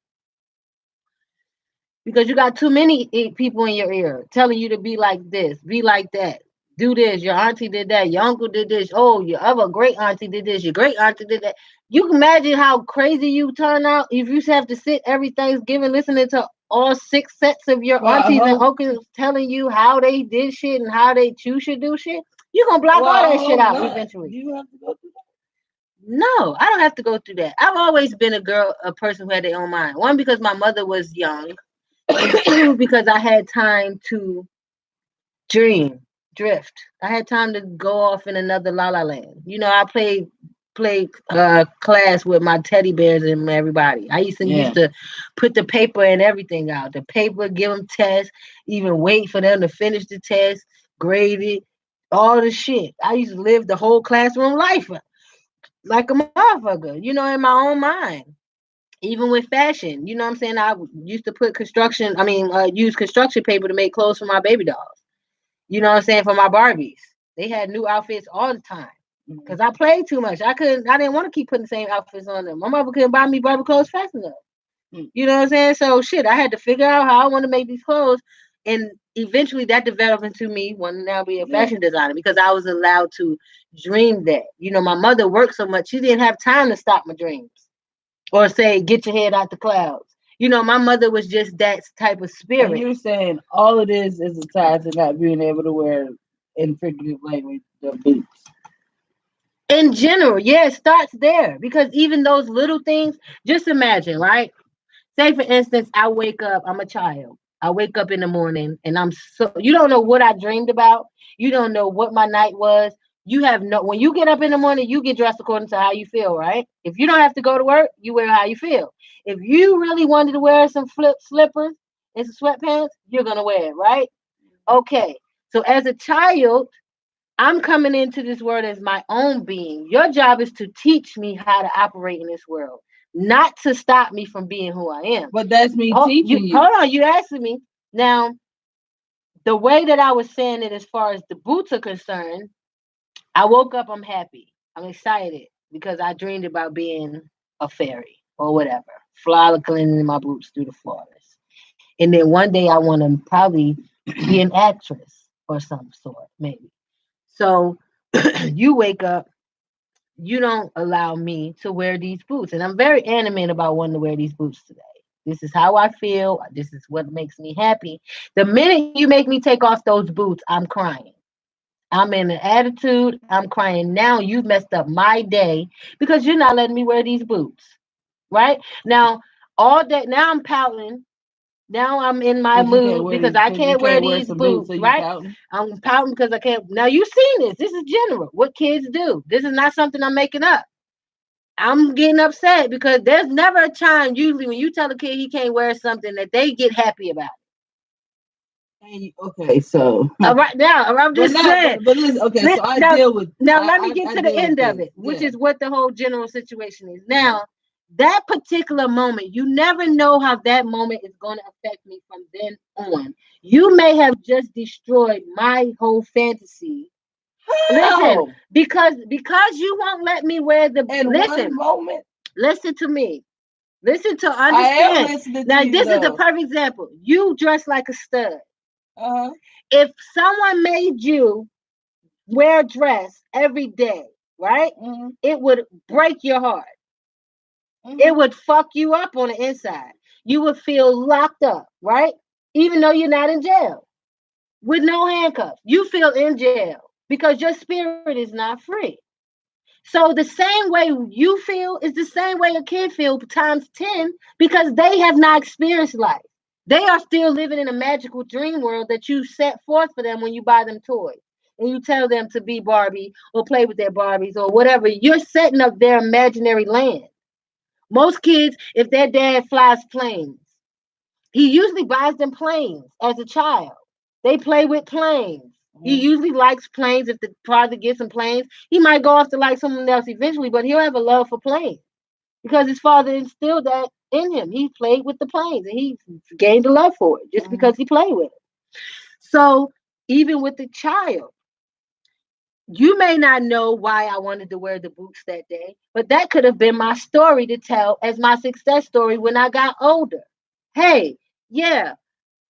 because you got too many people in your ear telling you to be like this, be like that, do this. Your auntie did that. Your uncle did this. Oh, your other great auntie did this. Your great auntie did that. You can imagine how crazy you turn out if you have to sit every Thanksgiving listening to all 6 sets of your aunties and uncles telling you how they did shit and how you should do shit. You're going to block all that shit out eventually. Do you have to go through that? No, I don't have to go through that. I've always been a person who had their own mind. One, because my mother was young. And 2, because I had time to drift. I had time to go off in another la la land. I played class with my teddy bears and everybody. I used to put the paper and everything out. The paper, give them tests, even wait for them to finish the test, grade it, all the shit. I used to live the whole classroom life like a motherfucker, in my own mind. Even with fashion, you know what I'm saying? I used to use construction paper to make clothes for my baby dolls. You know what I'm saying? For my Barbies. They had new outfits all the time. Because I played too much. I didn't want to keep putting the same outfits on them. My mother couldn't buy me Barbie clothes fast enough. You know what I'm saying? So shit, I had to figure out how I want to make these clothes. And eventually that developed into me wanting to now be a fashion designer because I was allowed to dream that. My mother worked so much, she didn't have time to stop my dreams or say, get your head out the clouds. My mother was just that type of spirit. And you're saying all of this is tied to not being able to wear, in figurative language, the boots. In general, it starts there because even those little things, just imagine, right? Say, for instance, I wake up, I'm a child. I wake up in the morning and you don't know what I dreamed about. You don't know what my night was. When you get up in the morning, you get dressed according to how you feel, right? If you don't have to go to work, you wear how you feel. If you really wanted to wear some flip slippers and some sweatpants, you're going to wear it, right? Okay. So as a child, I'm coming into this world as my own being. Your job is to teach me how to operate in this world, not to stop me from being who I am. But that's me teaching you. Hold on, you asking me. Now, the way that I was saying it as far as the boots are concerned, I woke up, I'm happy. I'm excited because I dreamed about being a fairy or whatever, frolicking in my boots through the forest. And then one day I want to probably be an actress or some sort, maybe. So you wake up, you don't allow me to wear these boots. And I'm very animate about wanting to wear these boots today. This is how I feel. This is what makes me happy. The minute you make me take off those boots, I'm crying. I'm in an attitude. I'm crying. Now you've messed up my day because you're not letting me wear these boots. Right? Now, all day, now I'm pouting. Now I'm in my mood because I can't wear these boots, right? I'm pouting because I can't. Now you've seen this. This is general. What kids do. This is not something I'm making up. I'm getting upset because there's never a time, usually, when you tell a kid he can't wear something, that they get happy about it. Okay, so right now, I'm just saying. But listen, okay, so I deal with. Now, let me get to the end of it, which is what the whole general situation is. Now, that particular moment, you never know how that moment is going to affect me from then on. You may have just destroyed my whole fantasy. Listen, because you won't let me wear the. Listen, one moment. Listen to me. Listen to understand. I am listening now, to you, this though. is a perfect example. You dress like a stud. If someone made you wear a dress every day, right? Mm-hmm. It would break your heart. Mm-hmm. It would fuck you up on the inside. You would feel locked up, right? Even though you're not in jail with no handcuffs. You feel in jail because your spirit is not free. So the same way you feel is the same way a kid feels times 10 because they have not experienced life. They are still living in a magical dream world that you set forth for them when you buy them toys and you tell them to be Barbie or play with their Barbies or whatever. You're setting up their imaginary land. Most kids, if their dad flies planes, he usually buys them planes as a child. They play with planes. He usually likes planes. If the father gets some planes, he might go off to like someone else eventually, but he'll have a love for planes because his father instilled that in him. He played with the planes and he gained a love for it just because he played with it. So even with the child, you may not know why I wanted to wear the boots that day, but that could have been my story to tell as my success story when I got older. Hey, yeah,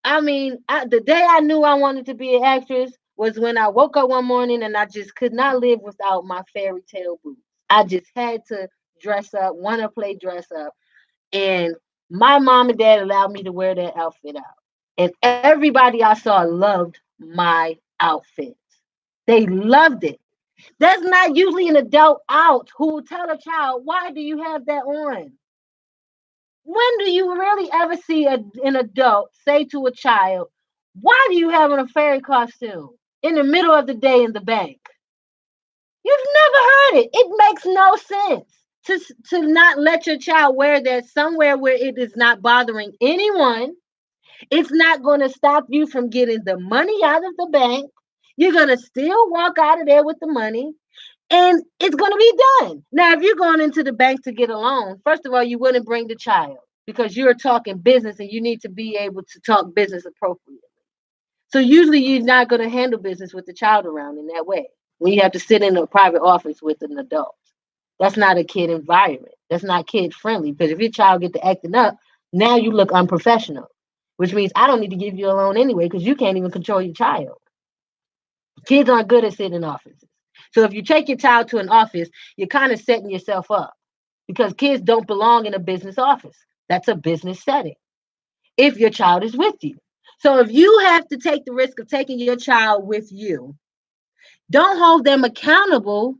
I mean, the day I knew I wanted to be an actress was when I woke up one morning and I just could not live without my fairy tale boots. I just had to dress up, want to play dress up. And my mom and dad allowed me to wear that outfit out. And everybody I saw loved my outfit. They loved it. There's not usually an adult out who will tell a child, why do you have that on? When do you really ever see an adult say to a child, why do you have on a fairy costume in the middle of the day in the bank? You've never heard it. It makes no sense to not let your child wear that somewhere where it is not bothering anyone. It's not going to stop you from getting the money out of the bank. You're going to still walk out of there with the money. And it's going to be done. Now, if you're going into the bank to get a loan, first of all, you wouldn't bring the child because you're talking business and you need to be able to talk business appropriately. So usually you're not going to handle business with the child around in that way when you have to sit in a private office with an adult. That's not a kid environment. That's not kid friendly because if your child get to acting up, now you look unprofessional, which means I don't need to give you a loan anyway because you can't even control your child. Kids aren't good at sitting in offices. So if you take your child to an office, you're kind of setting yourself up because kids don't belong in a business office. That's a business setting if your child is with you. So if you have to take the risk of taking your child with you, don't hold them accountable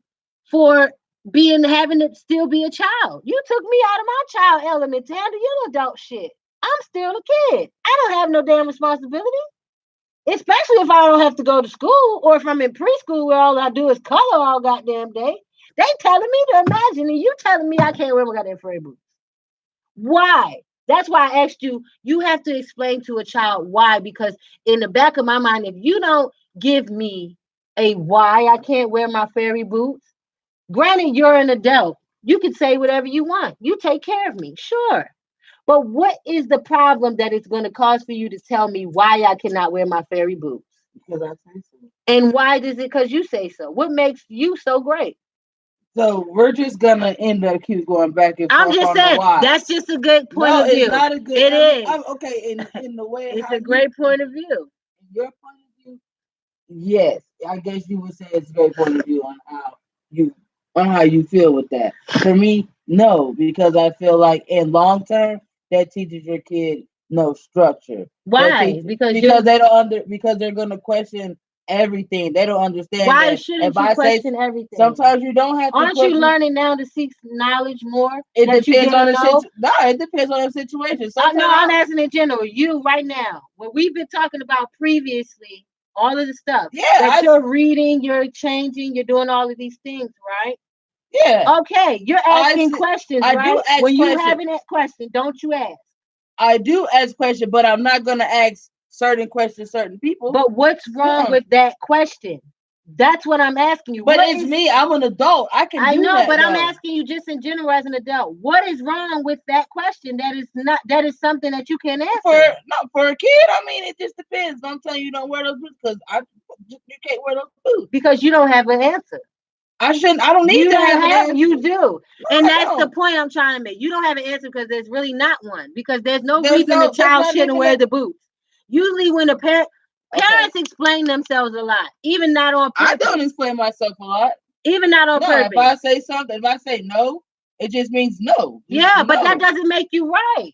for having to still be a child. You took me out of my child element to handle your adult shit. I'm still a kid. I don't have no damn responsibility. Especially if I don't have to go to school or if I'm in preschool where all I do is color all goddamn day. They telling me to imagine and you telling me I can't wear my goddamn furry boots. Why? That's why I asked you, you have to explain to a child why, because in the back of my mind, if you don't give me a why I can't wear my fairy boots. Granted, you're an adult. You can say whatever you want. You take care of me, sure. But what is the problem that it's going to cause for you to tell me why I cannot wear my fairy boots? Because I say so. And why does it? Because you say so. What makes you so great? So we're just gonna end up keep going back and I'm forth just on the saying why. that's just a good point No, of view. it's not a good. It is. Okay, in the way It's how a great point of view. in your point of view, yes, I guess you would say it's a great point of view you on how you feel with that. For me, no, because I feel like in long term that teaches your kid no structure. Why? Because they don't because they're gonna question everything. They don't understand. Why that shouldn't you question everything? Sometimes you don't have to. Aren't you learning now to seek knowledge more? It depends on the situation. No, it depends on the situation. No, I'm asking in general. You right now, what we've been talking about previously, all of the stuff you're reading, you're changing, you're doing all of these things, right? Yeah. Okay, you're asking questions, right? Do ask when you have a question, don't you ask? I do ask questions, but I'm not gonna ask certain questions, certain people. But what's wrong with that question? That's what I'm asking you. But it's me. I'm an adult. I know, that, but I'm asking you just in general as an adult. What is wrong with that question? That is something that you can answer. For a kid, I mean, it just depends. I'm telling you, don't wear those boots because you can't wear those boots because you don't have an answer. I shouldn't. I don't need to have an answer. You do, no, and that's the point I'm trying to make. You don't have an answer because there's really not one. Because there's no reason the child shouldn't wear the boots. Usually, when the parents explain themselves a lot, even not on purpose. I don't explain myself a lot. Even not on purpose. If I say something, if I say no, it just means no. Yeah, but that doesn't make you right.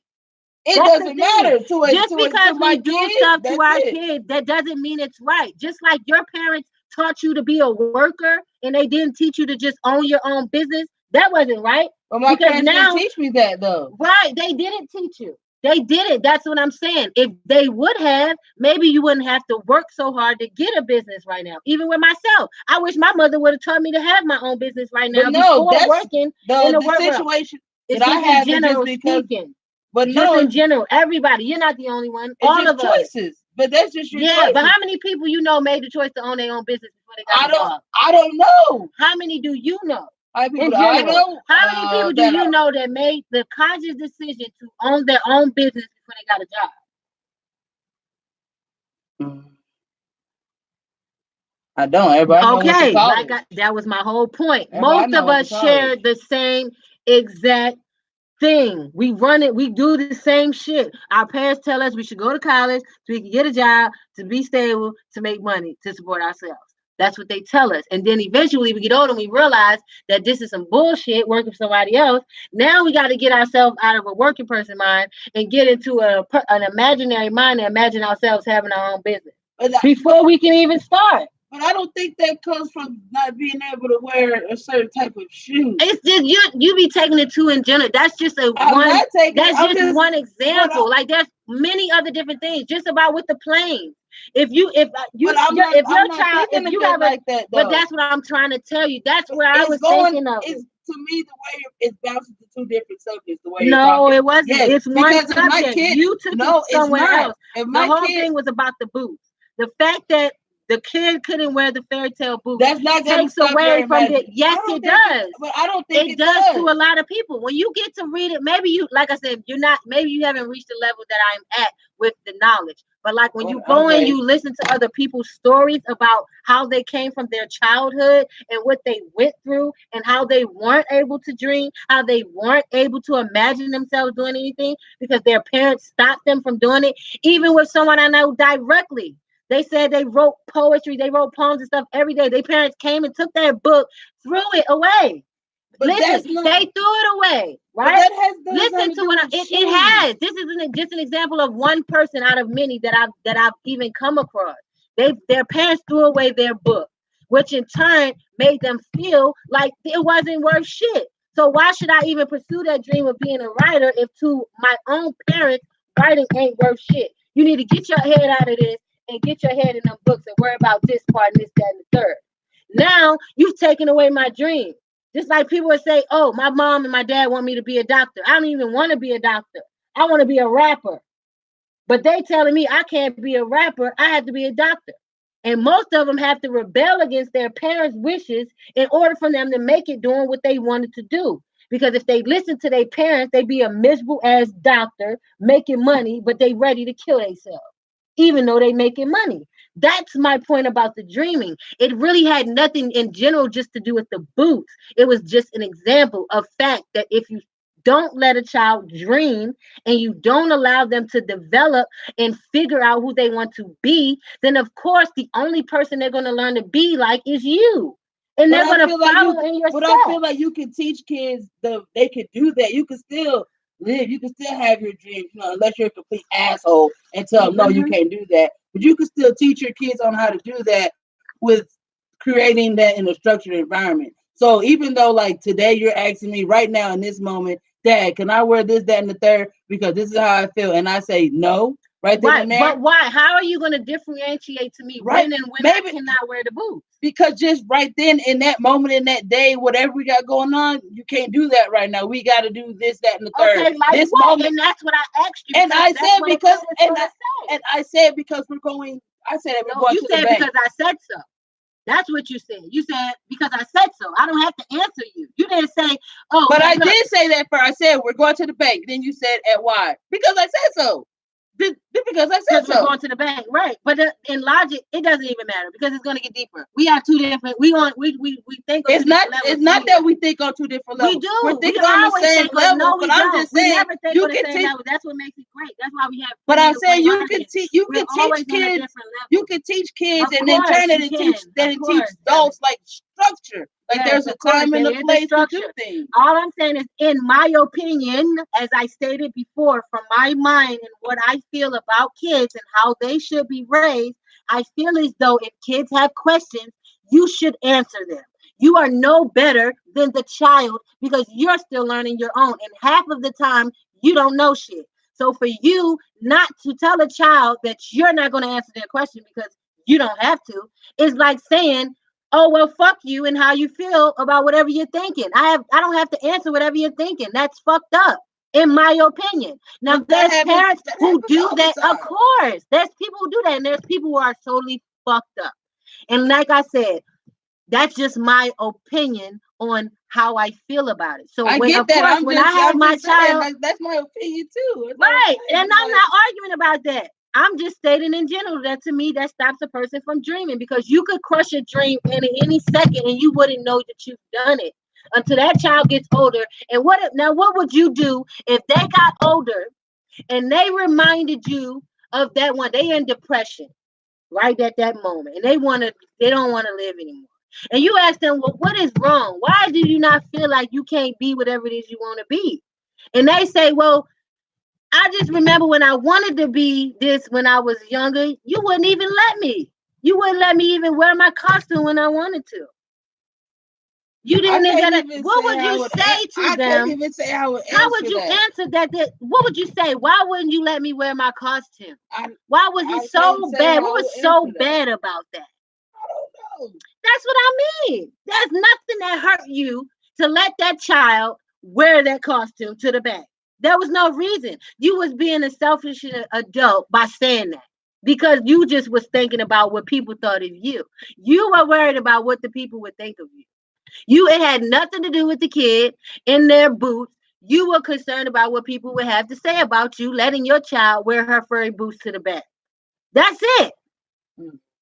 It doesn't matter just because we do stuff to our kids, that doesn't mean it's right. Just like your parents taught you to be a worker and they didn't teach you to just own your own business, that wasn't right. But my parents didn't teach me that though. Right, they didn't teach you. They didn't. That's what I'm saying. If they would have, maybe you wouldn't have to work so hard to get a business right now. Even with myself, I wish my mother would have taught me to have my own business right now before working in the work situation that I have general speaking. But just in general, everybody. You're not the only one. All of us. Choices. But that's just your choices. But how many people you know made the choice to own their own business before they got a job? I don't know. How many do you know? How many people do you know that made the conscious decision to own their own business before they got a job? I don't. Everybody okay, that was my whole point. Most of us share the same exact thing. We run it. We do the same shit. Our parents tell us we should go to college so we can get a job, to be stable, to make money, to support ourselves. That's what they tell us. And then eventually we get older and we realize that this is some bullshit working for somebody else. Now we got to get ourselves out of a working person mind and get into an imaginary mind and imagine ourselves having our own business before we can even start. But I don't think that comes from not being able to wear a certain type of shoe. It's just you be taking it too in general. That's just one example. Like there's many other different things. Just about with the planes. If your child have like that, but that's what I'm trying to tell you. That's where I was thinking of. To me, the way it's bouncing to two different subjects. The way it wasn't. Yes, it's one subject. You took it somewhere else. The whole thing was about the boots. The fact that the kid couldn't wear the fairy tale boots. That's not takes away from it. Yes, it does. But I don't think it does to a lot of people. When you get to read it, maybe you, like I said, maybe you haven't reached the level that I'm at with the knowledge. But like when you go and you listen to other people's stories about how they came from their childhood and what they went through and how they weren't able to dream, how they weren't able to imagine themselves doing anything because their parents stopped them from doing it, even with someone I know directly. They said they wrote poetry, they wrote poems and stuff every day. Their parents came and took that book, threw it away. They threw it away, right? Listen to what it has. This is just an example of one person out of many that I've even come across. Their parents threw away their book, which in turn made them feel like it wasn't worth shit. So why should I even pursue that dream of being a writer if to my own parents writing ain't worth shit? You need to get your head out of this and get your head in them books and worry about this part and this, that, and the third. Now you've taken away my dream. Just like people would say, oh, my mom and my dad want me to be a doctor. I don't even want to be a doctor. I want to be a rapper. But they telling me I can't be a rapper. I have to be a doctor. And most of them have to rebel against their parents' wishes in order for them to make it doing what they wanted to do. Because if they listen to their parents, they be a miserable ass doctor making money, but they ready to kill themselves, even though they making money. That's my point about the dreaming. It really had nothing in general just to do with the boots. It was just an example of fact that if you don't let a child dream and you don't allow them to develop and figure out who they want to be, then of course the only person they're going to learn to be like is you. And they're going to follow in your steps. But I feel like you can teach kids they could do that. You can still live. You can still have your dreams, unless you're a complete asshole and tell them, no, you can't do that. But you can still teach your kids on how to do that with creating that in a structured environment. So even though like today you're asking me right now in this moment, Dad, can I wear this, that, and the third because this is how I feel, and I say no, right then and there. But why? How are you going to differentiate to me when and when I cannot wear the boots? Because just right then, in that moment, in that day, whatever we got going on, you can't do that right now. We got to do this, that, and the third. Okay, like this what? And that's what I asked you. And I said because we're going. I said that we're going to the bank. You said because I said so. That's what you said. You said because I said so. I don't have to answer you. You didn't say, oh. But I did say that first. I said we're going to the bank. Then you said at why? Because I said so. Because I said so. We're going to the bank, right? But in logic, it doesn't even matter because it's going to get deeper. We have two different. We think. It's not that we think on two different levels. We do. We're thinking on the same level. No, but I'm just saying you can teach. That's what makes it great. That's why we have. But I'm saying you can teach. You can teach kids. You can teach kids and then turn it and teach adults like structure. Like there's a time and a place to do things. All I'm saying is, in my opinion, as I stated before, from my mind and what I feel about kids and how they should be raised, I feel as though if kids have questions, you should answer them. You are no better than the child because you're still learning your own. And half of the time, you don't know shit. So for you not to tell a child that you're not going to answer their question because you don't have to, is like saying, oh, well, fuck you and how you feel about whatever you're thinking. I don't have to answer whatever you're thinking. That's fucked up, in my opinion. Now, there's parents who do that. Of course. There's people who do that, and there's people who are totally fucked up. And like I said, that's just my opinion on how I feel about it. So I when, get of that. course, when I have my child, that's my opinion too. Right. And I'm not arguing about that. I'm just stating in general that to me that stops a person from dreaming because you could crush a dream in any second and you wouldn't know that you've done it until that child gets older. And what would you do if they got older and they reminded you of that one? They in depression right at that moment and they don't want to live anymore. And you ask them, well, what is wrong? Why do you not feel like you can't be whatever it is you want to be? And they say, well, I just remember when I wanted to be this when I was younger, you wouldn't even let me. You wouldn't let me even wear my costume when I wanted to. You didn't. What would you say to them? I can't even say how would you answer that? What would you say? Why wouldn't you let me wear my costume? Why was it so bad? What was so bad about that? I don't know. That's what I mean. There's nothing that hurt you to let that child wear that costume to the bank. There was no reason. You was being a selfish adult by saying that because you just was thinking about what people thought of you. You were worried about what the people would think of you. It had nothing to do with the kid in their boots. You were concerned about what people would have to say about you, letting your child wear her furry boots to the back. That's it.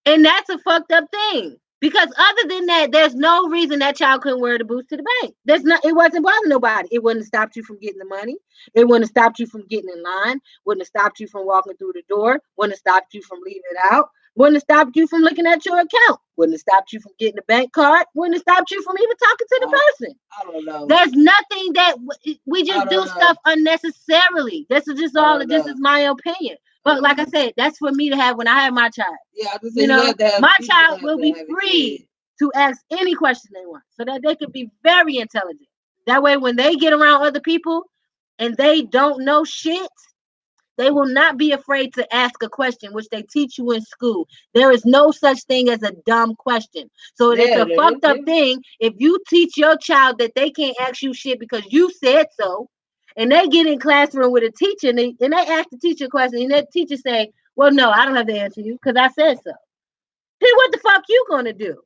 And that's a fucked up thing. Because other than that, there's no reason that child couldn't wear the boots to the bank. It wasn't bothering nobody. It wouldn't have stopped you from getting the money. It wouldn't have stopped you from getting in line. Wouldn't have stopped you from walking through the door. Wouldn't have stopped you from leaving it out. Wouldn't have stopped you from looking at your account. Wouldn't have stopped you from getting a bank card. Wouldn't have stopped you from even talking to the person. I don't know. There's nothing that we just do stuff unnecessarily. This is just all. This is my opinion. But like I said, that's for me to have when I have my child. Yeah, my child will be free to ask any question they want, so that they could be very intelligent. That way, when they get around other people and they don't know shit, they will not be afraid to ask a question, which they teach you in school. There is no such thing as a dumb question. So it's a fucked up thing if you teach your child that they can't ask you shit because you said so. And they get in classroom with a teacher and they ask the teacher a question and that teacher say, well, no, I don't have to answer you because I said so. Then what the fuck you gonna do?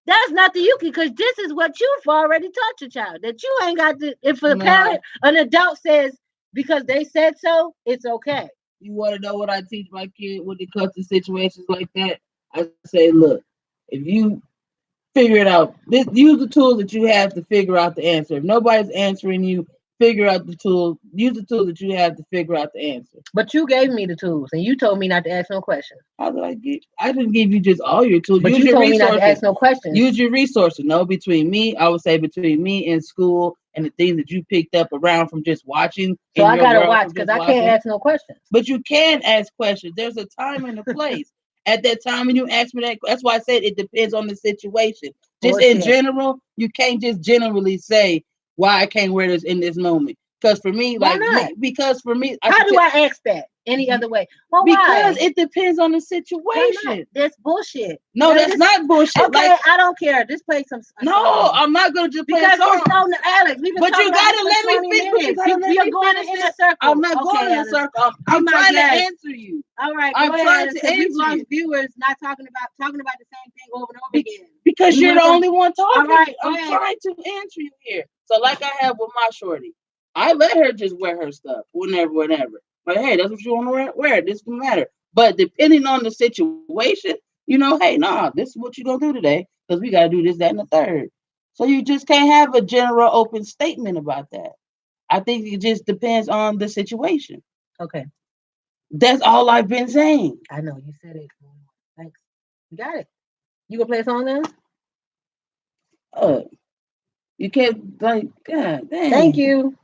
That's nothing you can, because this is what you've already taught your child. That you ain't got to, if a parent, an adult says, because they said so, it's okay. You want to know what I teach my kid when it comes to situations like that? I say, look, if you figure it out, use the tools that you have to figure out the answer. If nobody's answering you, figure out the tools. Use the tools that you have to figure out the answer. But you gave me the tools, and you told me not to ask no questions. How did I get? I didn't give you just all your tools. But use you your told resources. me not to ask no questions. Use your resources. No, between me, I would say between me and school and the things that you picked up around from just watching. So I gotta watch because I can't ask no questions. But you can ask questions. There's a time and a place. At that time when you ask me that, that's why I said it depends on the situation. Just in general, you can't just generally say why I can't wear this in this moment. Because for me, why not? Because for me, how do I ask that any other way? Well, because it depends on the situation. That's bullshit. No, that's not bullshit. Okay, I don't care. Just play some. No, I'm not gonna just play a song. Because Alex, we've been but you gotta let me finish. You're going in a circle. I'm not going in a circle. I'm trying to answer you. All right, I'm trying to answer you. We've lost viewers not talking about the same thing over and over again. Because you're the only one talking. All right, I'm trying to answer you here. So like I have with my shorty, I let her just wear her stuff whenever. But hey, that's what you want to wear. This doesn't matter. But depending on the situation, you know, hey, nah, this is what you're gonna do today because we gotta do this, that, and the third. So you just can't have a general open statement about that. I think it just depends on the situation. Okay. That's all I've been saying. I know you said it. Thanks. You got it. You gonna play a song now? You can't like God dang. Thank you.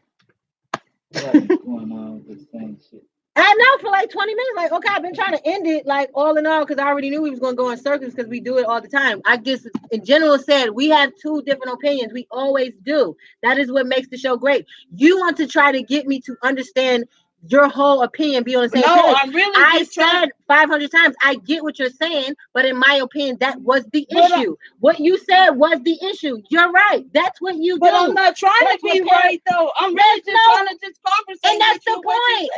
What's going on with the same shit? I know for like 20 minutes. Like, okay, I've been trying to end it like all in all because I already knew we was gonna go in circles because we do it all the time. I just in general said we have two different opinions. We always do. That is what makes the show great. You want to try to get me to understand your whole opinion, be on the same page. I'm really. I said 500 times. I get what you're saying, but in my opinion, that was the issue. What you said was the issue. You're right. That's what you do. But I'm not trying to be right though. I'm really just trying to just conversate. And that's the point.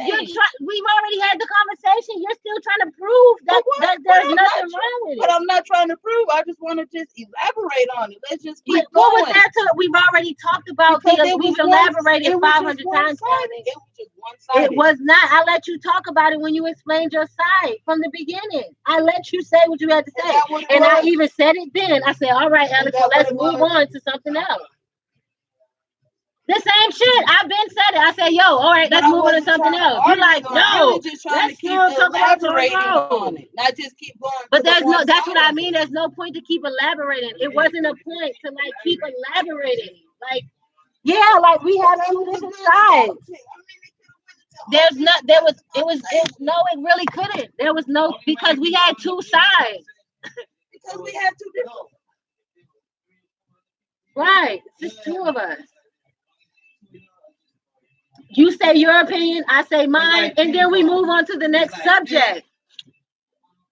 We've already had the conversation. You're still trying to prove that there's nothing wrong with it. But I'm not trying to prove. I just want to just elaborate on it. Let's just keep going. What was that? We've already talked about. We've elaborated 500 times. It was just one-sided. It was not. I let you talk about it when you explained your side from the beginning. I let you say what you had to say. And I even said it then. I said, all right, Alex, well, let's move on to something else. The same shit. I've been said it. I said, yo, all right, let's move on to something else. You're like, no, let's still talk about on it. Not just keep going. But that's what I mean. There's no point to keep elaborating. It wasn't a point to like keep elaborating. Like, yeah, like we have two different sides. It really couldn't. There was no, because we had two sides. Because we had two different. Right. It's just two of us. You say your opinion, I say mine, and then we move on to the next subject.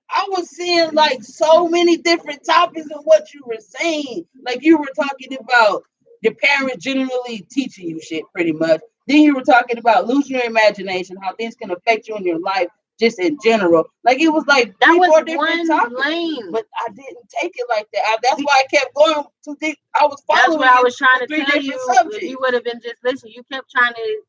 I was seeing like so many different topics of what you were saying. Like you were talking about your parents generally teaching you shit pretty much. Then you were talking about losing your imagination, how things can affect you in your life just in general. Like it was like that was different one topics, lane. but I didn't take it like that. That's why I kept going too deep. I was following. That's what I was trying to tell you. If you would have been just listening, you kept trying to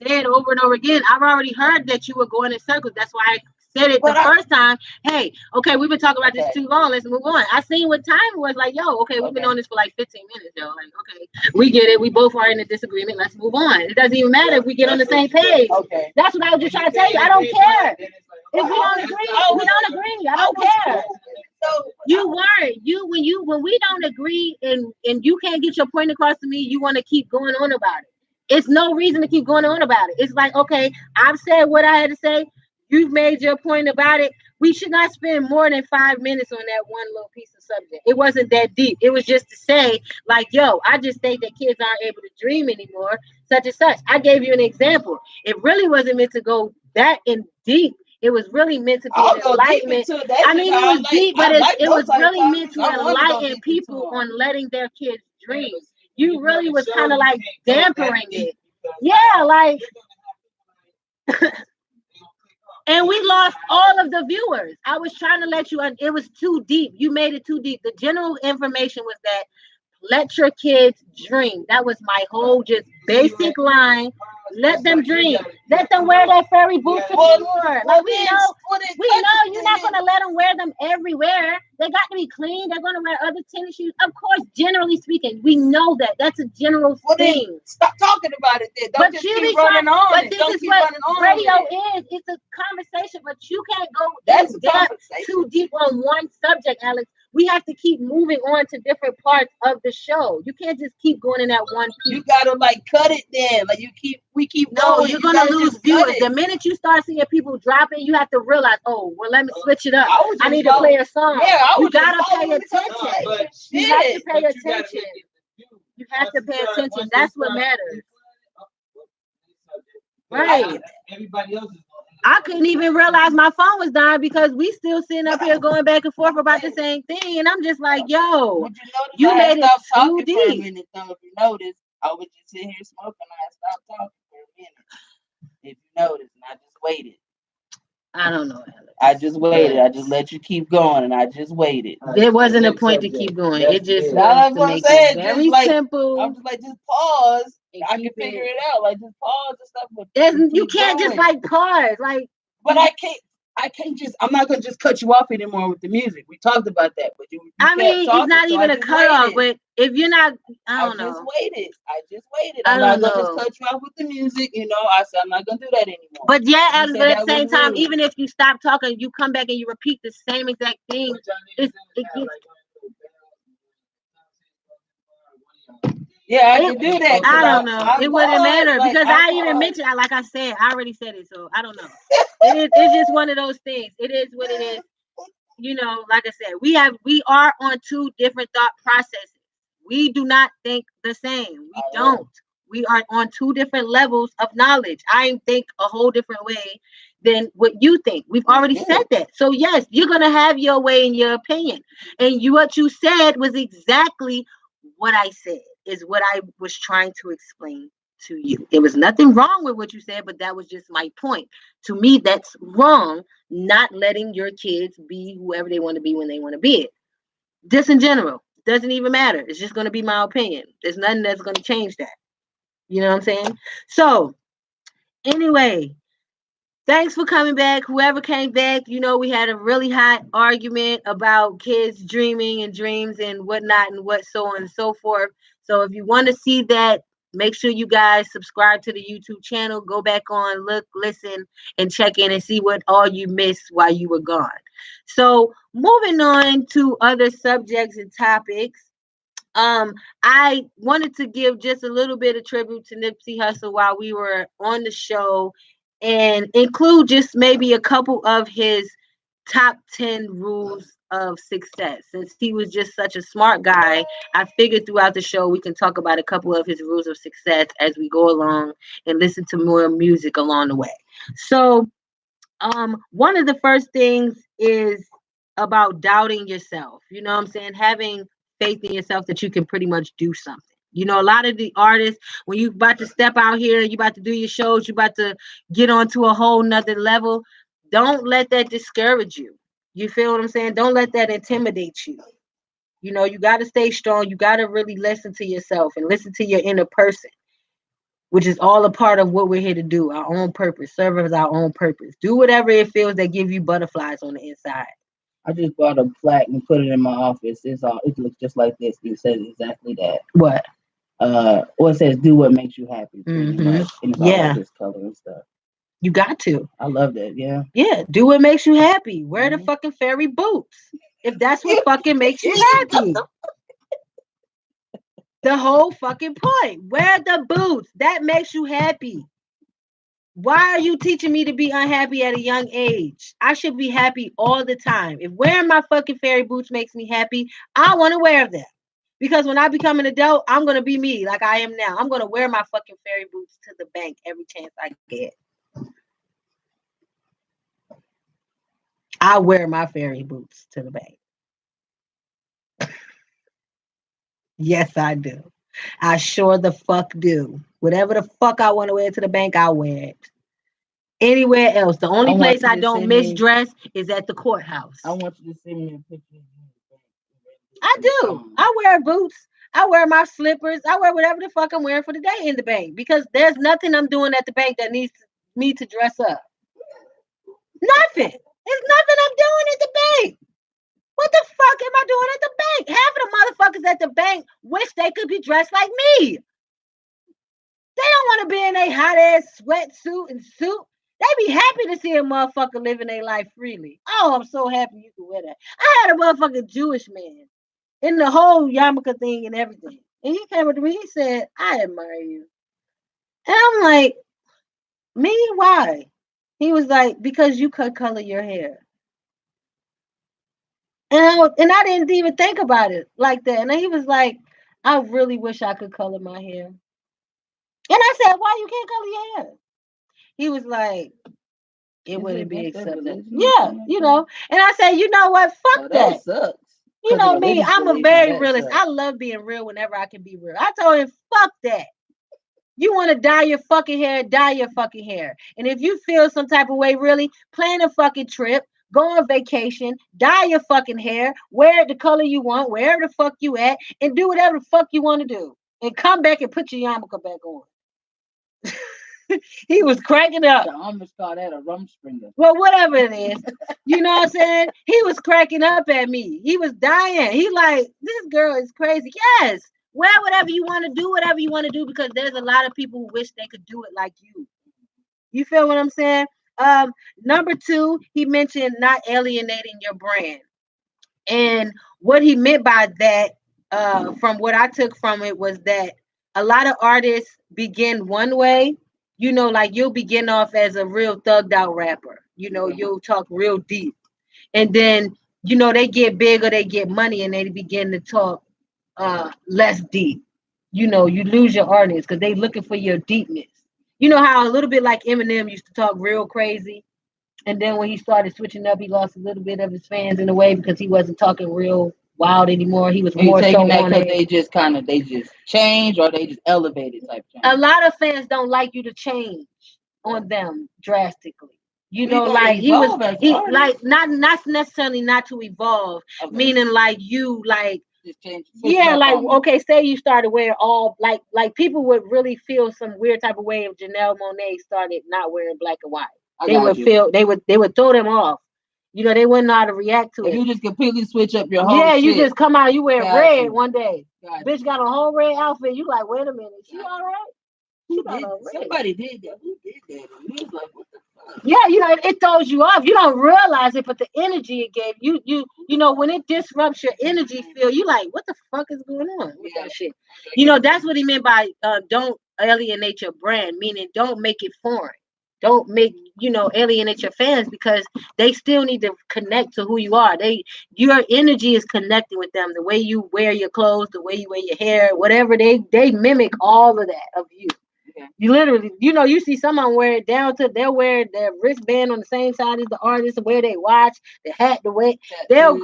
say it over and over again. I've already heard that you were going in circles. That's why I said it first time. Hey, okay, we've been talking about this too long. Let's move on. I seen what time was like. Yo, okay, we've been on this for like 15 minutes. Yo, like, okay, we get it. We both are in a disagreement. Let's move on. It doesn't even matter if we get on the same page. Okay, that's what I was just trying to tell you. I don't care if we don't agree. We don't agree. I don't care. You weren't. When we don't agree and you can't get your point across to me, you want to keep going on about it. It's no reason to keep going on about it. It's like, okay, I've said what I had to say. You've made your point about it. We should not spend more than 5 minutes on that one little piece of subject. It wasn't that deep. It was just to say, like, yo, I just think that kids aren't able to dream anymore, such and such. I gave you an example. It really wasn't meant to go that in deep. It was really meant to be an enlightenment. I mean, it was deep, but it was really meant to enlighten people on letting their kids dream. You really was kind of like dampering it. Yeah, like... And we lost all of the viewers. I was trying to let you, it was too deep. You made it too deep. The general information was that let your kids dream. That was my whole just basic line. Let them dream. Let them wear their fairy boots to the store. Like we know you're not gonna let them wear them everywhere. They got to be clean. They're gonna wear other tennis shoes. Of course, generally speaking, we know that. That's a general thing. Stop talking about it then. Don't just keep running on. But this is what radio is. It's a conversation, but you can't go too deep on one subject, Alex. We have to keep moving on to different parts of the show. You can't just keep going in that one piece. You gotta like cut it then. Like we keep going. You're gonna lose viewers. The minute you start seeing people dropping, you have to realize, oh, well, let me switch it up. I need to play a song. Yeah, you gotta pay attention. You have to pay attention. You have to pay attention. That's what matters. Right. Everybody else is. I couldn't even realize my phone was dying because we still sitting up here going back and forth about the same thing, and I'm just like, yo, you made it too deep. For a minute, though, if you notice, I was just sitting here smoking. I stopped talking for a minute. If you notice, and I just waited. I don't know, Alex. I just waited. I just let you keep going, and I just waited. There wasn't a point to keep going. It just was to make it very simple. I'm just like, just pause. I can figure it out. Like, just pause and stuff. You can't just like pause. Like, but I can't just. I'm not gonna just cut you off anymore with the music. We talked about that, but you I mean, it's not even a cut off. But if you're not, I don't know. I just waited. I'm not gonna just cut you off with the music. You know, I said I'm not gonna do that anymore. But yeah, Alex, but at the same time, even if you stop talking, you come back and you repeat the same exact thing. It gets. Yeah, I can do that. I don't know. It wouldn't matter because I even mentioned, like I said, I already said it, so I don't know. It's just one of those things. It is what it is. You know, like I said, we are on two different thought processes. We do not think the same. We don't. We are on two different levels of knowledge. I think a whole different way than what you think. We've already said that. So yes, you're gonna have your way and your opinion. And what you said was exactly what I said. Is what I was trying to explain to you. There was nothing wrong with what you said, but that was just my point. To me, that's wrong, not letting your kids be whoever they want to be when they want to be it. Just in general, doesn't even matter. It's just going to be my opinion. There's nothing that's going to change that. You know what I'm saying? So, anyway, thanks for coming back. Whoever came back, you know, we had a really hot argument about kids dreaming and dreams and whatnot and what so on and so forth. So if you want to see that, make sure you guys subscribe to the YouTube channel. Go back on, look, listen, and check in and see what all you missed while you were gone. So moving on to other subjects and topics. I wanted to give just a little bit of tribute to Nipsey Hussle while we were on the show and include just maybe a couple of his top 10 rules of success. Since he was just such a smart guy, I figured throughout the show we can talk about a couple of his rules of success as we go along and listen to more music along the way. So one of the first things is about doubting yourself. You know what I'm saying? Having faith in yourself that you can pretty much do something. You know, a lot of the artists, when you about to step out here, you about to do your shows, you about to get onto a whole nother level, don't let that discourage you. You feel what I'm saying? Don't let that intimidate you. You know, you got to stay strong. You got to really listen to yourself and listen to your inner person, which is all a part of what we're here to do, our own purpose, serve as our own purpose. Do whatever it feels that give you butterflies on the inside. I just bought a plaque and put it in my office. It looks just like this. It says exactly that. What? It says do what makes you happy. Mm-hmm. And it's all like this color and stuff. You got to. I love that. Yeah. Yeah. Do what makes you happy. Wear the fucking fairy boots. If that's what fucking makes you happy. The whole fucking point. Wear the boots. That makes you happy. Why are you teaching me to be unhappy at a young age? I should be happy all the time. If wearing my fucking fairy boots makes me happy, I want to wear them. Because when I become an adult, I'm going to be me like I am now. I'm going to wear my fucking fairy boots to the bank every chance I get. I wear my fairy boots to the bank. Yes, I do. I sure the fuck do. Whatever the fuck I want to wear to the bank, I'll wear it. anywhere else. The only place I don't misdress is at the courthouse. I want you to send me a picture. I do. I wear boots. I wear my slippers. I wear whatever the fuck I'm wearing for the day in the bank because there's nothing I'm doing at the bank that needs me to dress up. Nothing. There's nothing I'm doing at the bank. What the fuck am I doing at the bank? Half of the motherfuckers at the bank wish they could be dressed like me. They don't want to be in a hot ass sweatsuit and suit. They be happy to see a motherfucker living their life freely. Oh, I'm so happy you can wear that. I had a motherfucking Jewish man in the whole yarmulke thing and everything. And he came up to me, he said, I admire you. And I'm like, me? Why? He was like, because you could color your hair. And I didn't even think about it like that. And he was like, I really wish I could color my hair. And I said, why you can't color your hair? He was like, it wouldn't be accepted. Yeah, you know. And I said, you know what? Fuck that. Sucks. You know me, I'm a very realist. I love being real whenever I can be real. I told him, fuck that. You want to dye your fucking hair, dye your fucking hair. And if you feel some type of way, really, plan a fucking trip. Go on vacation, dye your fucking hair, wear it the color you want, wherever the fuck you at, and do whatever the fuck you want to do. And come back and put your yarmulke back on. He was cracking up. I almost call that a rumspringer. Well, whatever it is. You know what I'm saying? He was cracking up at me. He was dying. He like, this girl is crazy. Yes. Wear whatever you want to do, whatever you want to do, because there's a lot of people who wish they could do it like you. You feel what I'm saying? Number 2, he mentioned not alienating your brand. And what he meant by that, from what I took from it, was that a lot of artists begin one way. You know, like you'll begin off as a real thugged out rapper. You know, you'll talk real deep. And then, you know, they get big or they get money and they begin to talk less deep. You know, you lose your audience because they looking for your deepness. You know how a little bit like Eminem used to talk real crazy, and then when he started switching up, he lost a little bit of his fans in a way because he wasn't talking real wild anymore. He was more so on it. They just changed or they just elevated type change. A lot of fans don't like you to change on them drastically. You know, like he like not necessarily not to evolve, meaning like you like. Yeah, like okay, say you started wearing all like people would really feel some weird type of way if Janelle Monáe started not wearing black and white. They would throw them off. You know, they wouldn't know how to react to it. You just completely switch up your whole shit. You just come out, you wear red one day. Bitch got a whole red outfit. You like, wait a minute, she all right? Somebody did that. Who did that? And he was like, what the fuck? Yeah, you know, it throws you off. You don't realize it, but the energy it gave you, you know, when it disrupts your energy field, you like, what the fuck is going on with that shit? You know, that's what he meant by don't alienate your brand, meaning don't make it foreign. Don't make, you know, alienate your fans because they still need to connect to who you are. Your energy is connecting with them. The way you wear your clothes, the way you wear your hair, whatever, they mimic all of that of you. You literally, you know, you see someone wear it down to, they'll wear their wristband on the same side as the artist, wear their watch, the hat, the way they'll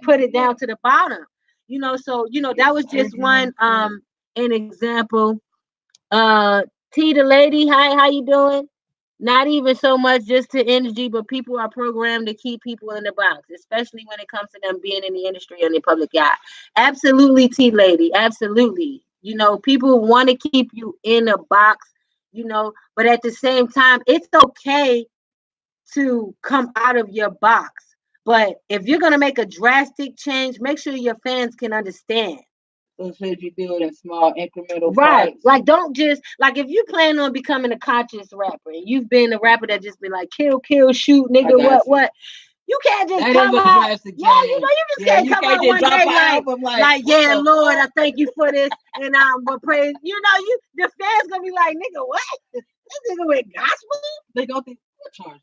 put it down to the bottom, you know. So, you know, that was just one, an example. T the lady, hi, how you doing? Not even so much just to energy, but people are programmed to keep people in the box, especially when it comes to them being in the industry and the public eye. Absolutely, T lady, absolutely. You know, people want to keep you in a box, you know, but at the same time, it's okay to come out of your box. But if you're going to make a drastic change, make sure your fans can understand. So should you do it in small incremental right parts? Like don't just like if you plan on becoming a conscious rapper and you've been a rapper that just been like kill shoot nigga what you can't just come out. Yeah, you know, you just can't come out one day like yeah, Lord, I thank you for this, and but praise. You know, the fans gonna be like, nigga, what? This nigga with gospel? They gonna think what charges?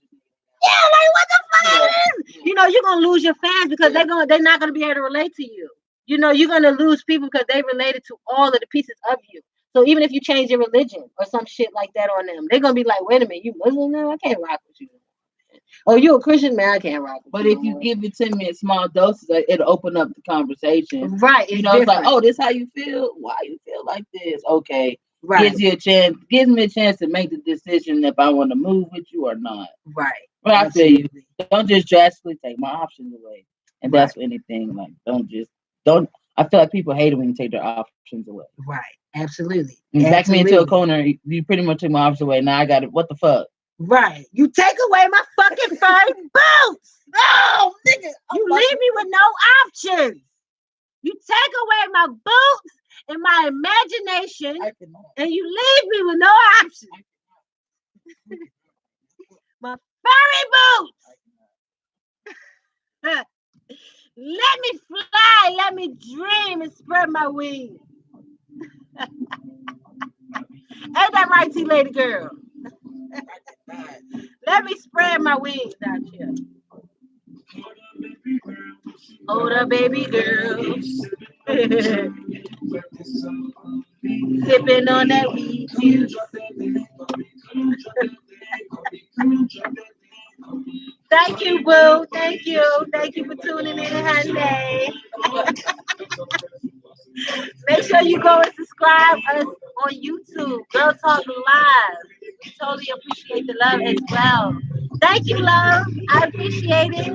Yeah, like what the fuck? Yeah. You know, you're gonna lose your fans because they're not gonna be able to relate to you. You know, you're gonna lose people because they related to all of the pieces of you. So even if you change your religion or some shit like that on them, they're gonna be like, wait a minute, you Muslim now? I can't rock with you. Oh, you a Christian, man? I can't rock with you. But if you give it to me in small doses, it'll open up the conversation. Right. You know, it's like, oh, this how you feel? Why you feel like this? Okay. Right. Gives me a chance to make the decision if I want to move with you or not. Right. But I feel you. Don't just drastically take my options away. And that's anything. Like, don't. I feel like people hate it when you take their options away. Right. Absolutely. You back me into a corner. You pretty much took my options away. Now I got it. What the fuck? Right. You take away my fucking furry boots. Oh, nigga. You leave me with no options. You take away my boots and my imagination, and you leave me with no options. My furry boots. Let me fly. Let me dream and spread my wings. Ain't that right, T-Lady girl? Let me spread my wings out here. Hold up, baby girl. Sipping on that weed juice. Thank you, boo. Thank you. Thank you for tuning in, honey. Make sure you go and subscribe us on YouTube. Girl Talk Live. We totally appreciate the love as well. Thank you, love. I appreciate it.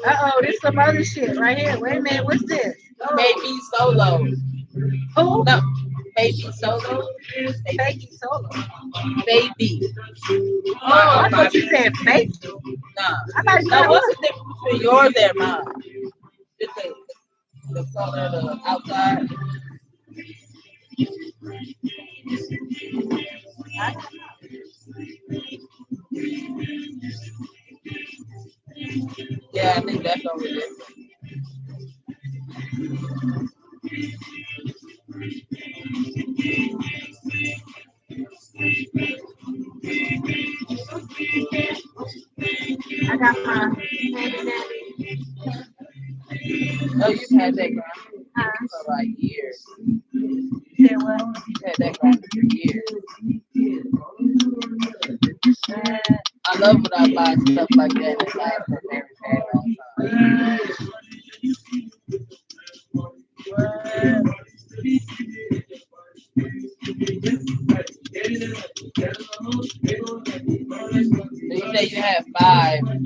Uh-oh, there's some other shit right here. Wait a minute, what's this? Baby Solo. Who? No, Baby Solo. Baby Solo. Baby. Oh, I thought you said fake. Nah. Now, what's the difference between yours and mine? Just the color of the outside. Yeah, I think that's over there. I got my handy dandy. Oh, you've had that grind for like years. You said what? You've had that grind for years. I love when I buy stuff like that and lasts for a very, very long time. So you say you had 5, like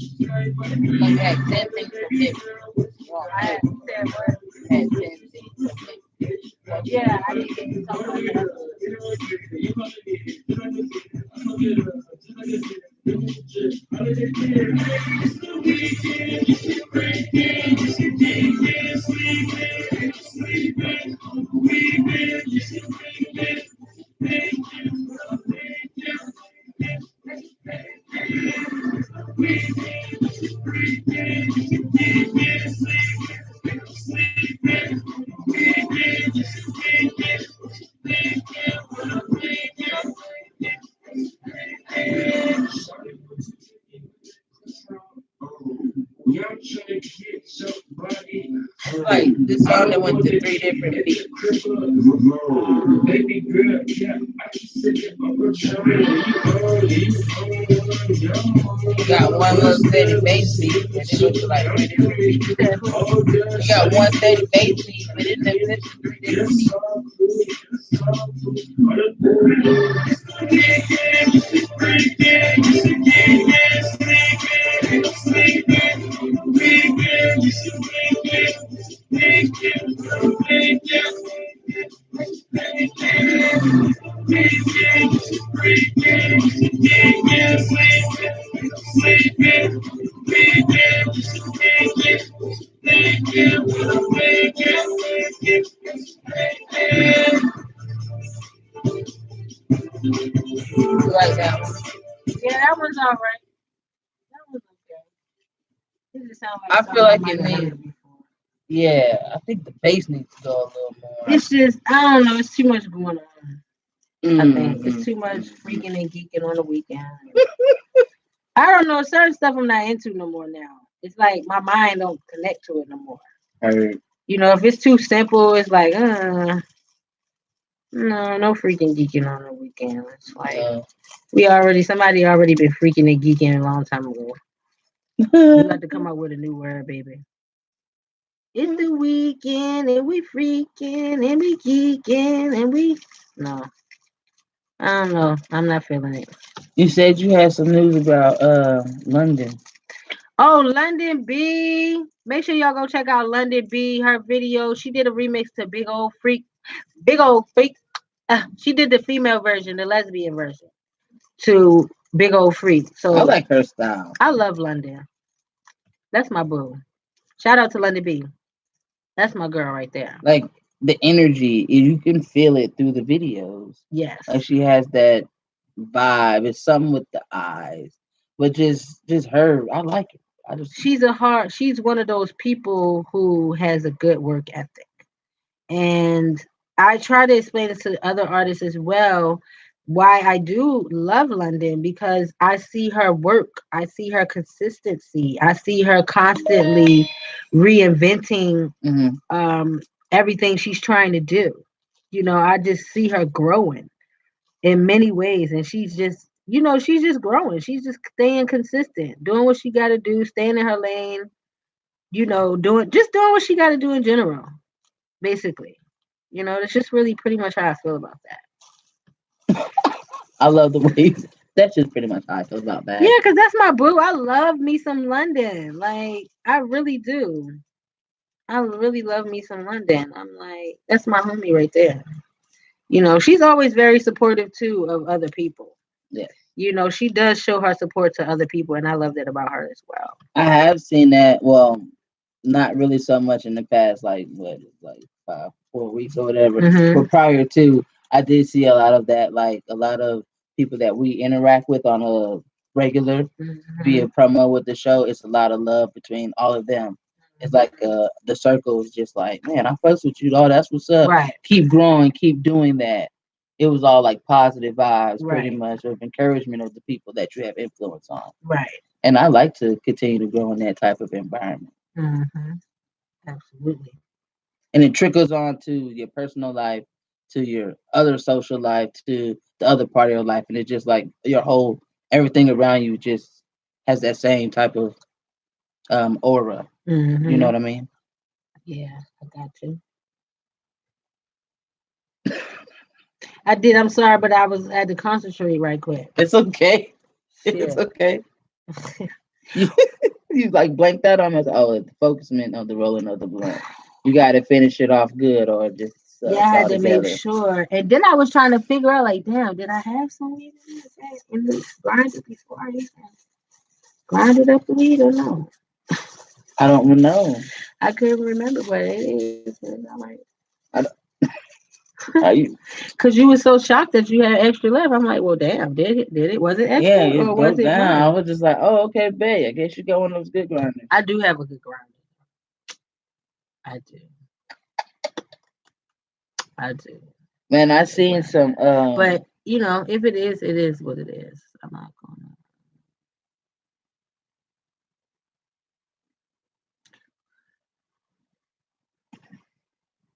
you had 10 things from different. I had said what? You had 10 things from different. Yeah, I need to talk about that. Like this song that went to 3 different beats. You got one little steady bass beat, and it goes to like 3 different beats. You got one steady bass beat, but it lives to 3 different beats. Right now. Yeah, that one's all right. That one's okay. It just sounds like I feel like it needs. Yeah, I think the bass needs to go a little more. It's just, I don't know, it's too much going on. I think it's too much freaking and geeking on the weekend. I don't know, certain stuff I'm not into no more now. It's like my mind don't connect to it no more. You know, if it's too simple, it's like, no freaking geeking on the weekend. It's like somebody already been freaking and geeking a long time ago. We got to come up with a new word, baby. It's the weekend and we freaking and we geeking and we. No, I don't know. I'm not feeling it. You said you had some news about London. Oh, London B. Make sure y'all go check out London B. Her video. She did a remix to Big Old Freak. Big Old Freak. She did the female version, the lesbian version, to Big Old Freak. So I like her style. I love London. That's my boo. Shout out to London B. That's my girl right there. Like the energy, you can feel it through the videos. Yes. Like she has that vibe. It's something with the eyes, but just her. I like it. She's one of those people who has a good work ethic. And I try to explain it to other artists as well why I do love London because I see her work, I see her consistency, I see her constantly reinventing everything she's trying to do. You know, I just see her growing in many ways, and she's just growing. She's just staying consistent, doing what she got to do, staying in her lane. You know, doing what she got to do in general, basically. You know, that's just really pretty much how I feel about that. I love the way that's just pretty much how I feel about that. Yeah, because that's my boo. I love me some London. Like, I really do. I really love me some London. I'm like, that's my homie right there. You know, she's always very supportive too of other people. Yeah. You know, she does show her support to other people, and I love that about her as well. I have seen that. Well, not really so much in the past, like 4 weeks or whatever. But prior to, I did see a lot of that, like a lot of people that we interact with on a regular via promo with the show. It's a lot of love between all of them. It's like the circle is just like, man, I fucks with you, oh, that's what's up. Right. Keep growing, keep doing that. It was all like positive vibes, pretty much, of encouragement of the people that you have influence on. Right. And I like to continue to grow in that type of environment. Absolutely. And it trickles on to your personal life, to your other social life, to the other part of your life, and it's just like your whole everything around you just has that same type of aura. You know what I mean? Yeah, I got you. I did. I'm sorry, but I had to concentrate right quick. It's okay. It's okay. You like blanked out on us. Oh, the focusment of the rolling of the blunt. You got to finish it off good, or just yeah, I had to make sure. And then I was trying to figure out, like, damn, did I have some weed in the grinder before I even grinded up the weed or no? I don't know. I couldn't remember, but it is. I'm like, because you were so shocked that you had extra left. I'm like, well, damn, did it? Was it extra? Yeah, or was it down. I was just like, oh, okay, babe. I guess you got one of those good grinders. I do have a good grinder. I do. Man, I seen some. But you know, if it is what it is. I'm not gonna.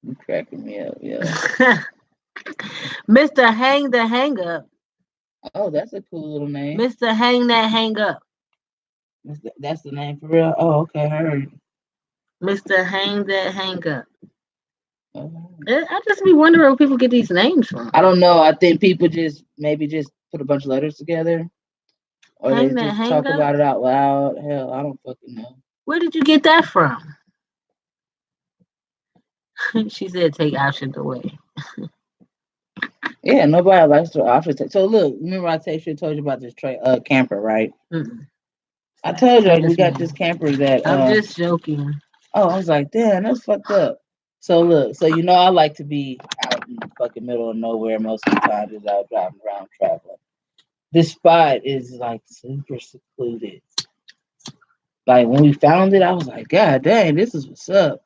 You cracking me up, yeah. Mr. Hang the Hang Up. Oh, that's a cool little name. Mr. Hang That Hang Up. That's the name for real? Oh, okay, I heard. Mr. Hang That Hang Up. I just be wondering where people get these names from. I don't know. I think people maybe just put a bunch of letters together. Or they just talk about it out loud. Hell, I don't fucking know. Where did you get that from? She said take options away. Yeah, nobody likes to options. So look, remember I told you about this camper, right? I told you we got this camper that I'm just joking. Oh, I was like, damn, that's fucked up. So look, you know I like to be out in the fucking middle of nowhere most of the time, just out driving around traveling. This spot is like super secluded. Like when we found it, I was like, God dang, this is what's up.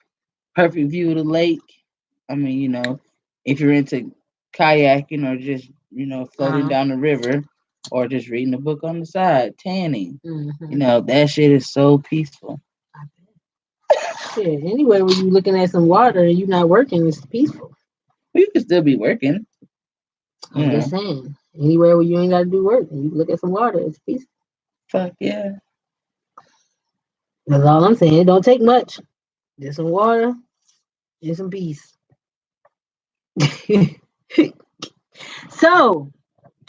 Perfect view of the lake. I mean, you know, if you're into kayaking or just, you know, floating down the river or just reading a book on the side, tanning. You know, that shit is so peaceful. Shit, anyway, when you looking at some water and you're not working, it's peaceful. You can still be working. I'm just saying. Anywhere where you ain't got to do work and you look at some water, it's peaceful. Fuck yeah. That's all I'm saying. It don't take much. Get some water and some peace. So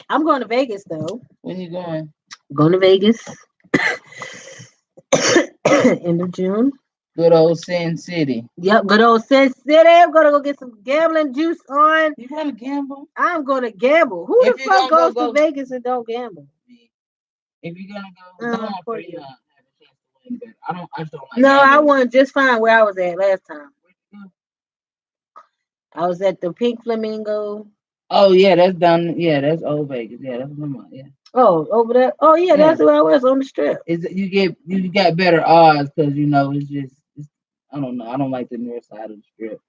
I'm going to Vegas though. When you going? I'm going to Vegas end of June. Good old Sin City. Yep, good old Sin City. I'm gonna go get some gambling juice on. You want to gamble? I'm gonna gamble. Who If the you're fuck gonna goes to Vegas and don't gamble? If you're gonna go on For for you. have a chance to win better. I just don't like No, I gambling. won just fine where I was at last time. I was at the Pink Flamingo. Oh yeah, that's down. Yeah, that's old Vegas. Yeah, that's my mind. Yeah. Oh, over there. Oh yeah, Yeah. that's where I was on the strip. Is you got better odds because it's just I don't know. I don't like the north side of the strip.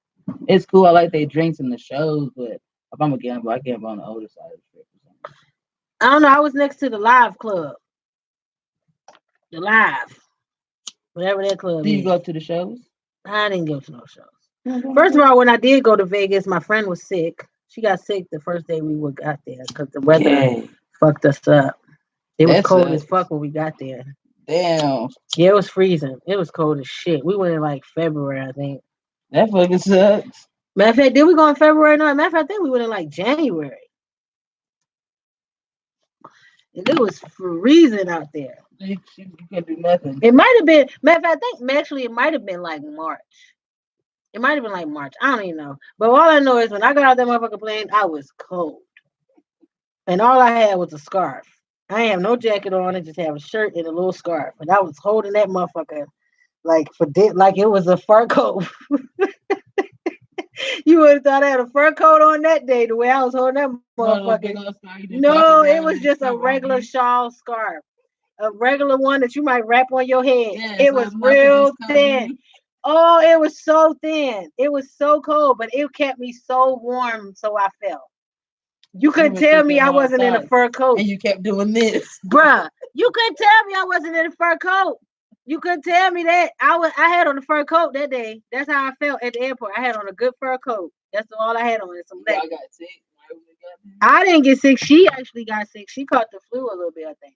It's cool. I like they drinks and the shows, but if I'm a gambler, I gamble on the older side of the strip. Or something. I don't know. I was next to the Live Club. The Live, whatever that club Do you is. go to the shows? I didn't go to no shows. First of all, when I did go to Vegas, my friend was sick. She got sick the first day we got there because the weather fucked us up. It was cold as fuck when we got there. Damn. Yeah, it was freezing. It was cold as shit. We went in like February, I think. That fucking sucks. Matter of fact, did we go in February? No, matter of fact, I think we went in like January. And it was freezing out there. You couldn't do nothing. It might have been, matter of fact, I think actually it might have been like March. It might have been like March. I don't even know. But all I know is when I got out that motherfucking plane, I was cold. And all I had was a scarf. I ain't have no jacket on. I just have a shirt and a little scarf. And I was holding that motherfucker like it was a fur coat. You would have thought I had a fur coat on that day the way I was holding that motherfucker. No, it was just a regular shawl scarf. A regular one that you might wrap on your head. Yeah, it was real thin. Oh, it was so thin. It was so cold, but it kept me so warm, so I felt. You couldn't tell me I wasn't in a fur coat. And you kept doing this. Bruh, you couldn't tell me I wasn't in a fur coat. You couldn't tell me that. I had on a fur coat that day. That's how I felt at the airport. I had on a good fur coat. That's all I had on. Some I got sick. I didn't get sick. She actually got sick. She caught the flu a little bit, I think.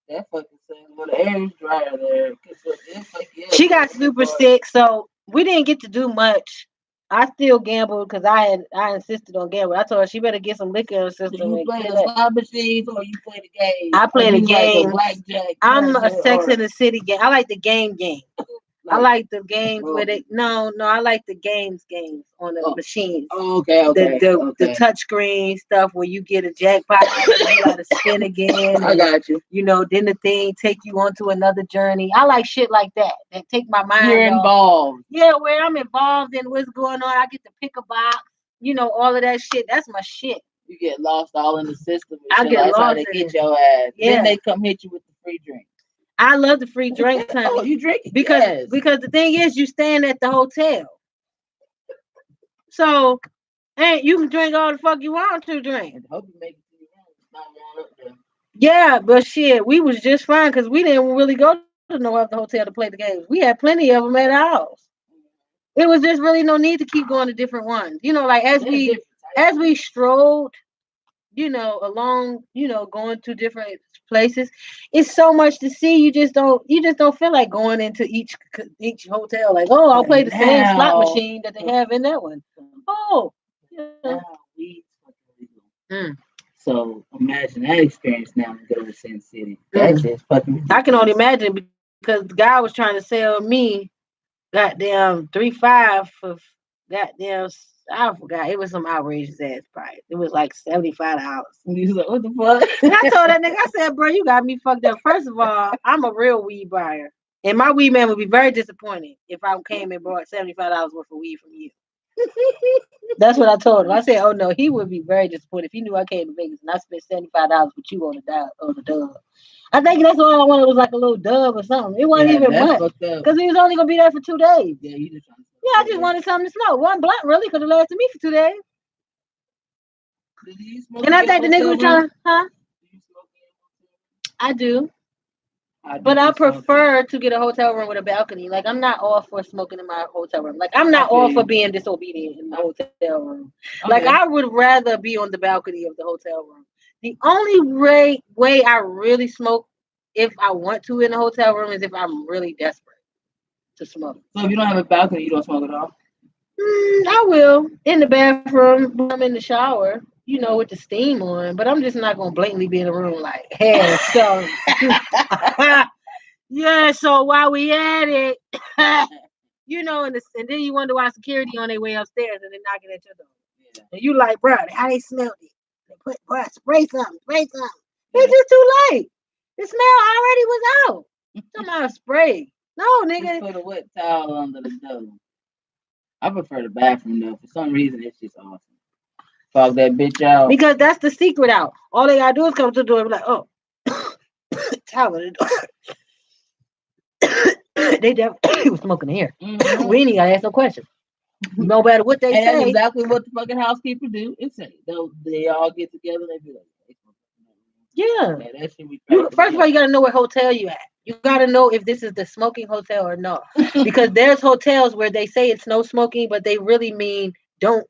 That fucking thing. Well, the air is drier there. She got super sick, so we didn't get to do much. I still gambled because I insisted on gambling. I told her she better get some liquor in her system. Do you play the slot machines or you play the game? I play the game. Like blackjack. I'm a Sex in the City game. I like the game. I like the games with it. No, I like the games on the machines. Oh, okay. The touch screen stuff where you get a jackpot and you gotta spin again. I got you. Then the thing take you onto another journey. I like shit like that. That take my mind. You're involved. Yeah, where I'm involved in what's going on. I get to pick a box. All of that shit. That's my shit. You get lost all in the system. I get lost. How they get your ass. Yeah. Then they come hit you with the free drink. I love the free drinks, honey. Oh, you drink it? Because the thing is, you staying at the hotel, so you can drink all the fuck you want to drink. I hope you make it to your room. Yeah, but shit, we was just fine because we didn't really go to no other hotel to play the games. We had plenty of them at our house. It was just really no need to keep going to different ones. Like as we strolled, along, going to different places. It's so much to see. You just don't feel like going into each hotel. Like, oh, I'll play the same slot machine that they have in that one. Oh, So imagine that experience now in go to Sin City. That's just fucking ridiculous. I can only imagine because the guy was trying to sell me goddamn 3.5 for goddamn. I forgot. It was some outrageous ass price. It was like $75. And he was like, what the fuck? And I told that nigga, I said, bro, you got me fucked up. First of all, I'm a real weed buyer. And my weed man would be very disappointed if I came and bought $75 worth of weed from you. That's what I told him. I said, oh no, he would be very disappointed if he knew I came to Vegas and I spent $75 with you on the dub. I think that's all I wanted was like a little dub or something. It wasn't even much. Because he was only going to be there for 2 days. Yeah, you just trying to. Yeah, I just wanted something to smoke. One blunt really could have lasted me for 2 days. And I think the nigga was trying, huh? I do. But I prefer to get a hotel room with a balcony. Like, I'm not all for smoking in my hotel room. Like, I'm not all for being disobedient in the hotel room. Okay. Like, I would rather be on the balcony of the hotel room. The only way I really smoke if I want to in a hotel room is if I'm really desperate. to smoke. So if you don't have a balcony, you don't smoke at all? I will in the bathroom when I'm in the shower, with the steam on. But I'm just not gonna blatantly be in the room like, hey, so yeah. So while we at it, and then you wonder why security on their way upstairs and they're knocking at your door. Yeah. And you like, bro, how they smelled it? They put, bro, spray something. It's just too late. The smell already was out. Somehow spray. No, nigga. Just put a wet towel under the door. I prefer the bathroom though. For some reason, it's just awesome. Fog that bitch out. Because that's the secret out. All they gotta do is come to the door and be like, oh, towel at the door. They definitely was smoking here. Mm-hmm. We ain't gotta ask no questions. No matter what they say. That's exactly what the fucking housekeeper do. It's they all get together and they be like, yeah. That shit first of all, you gotta know what hotel you at. You gotta know if this is the smoking hotel or no. Because there's hotels where they say it's no smoking, but they really mean don't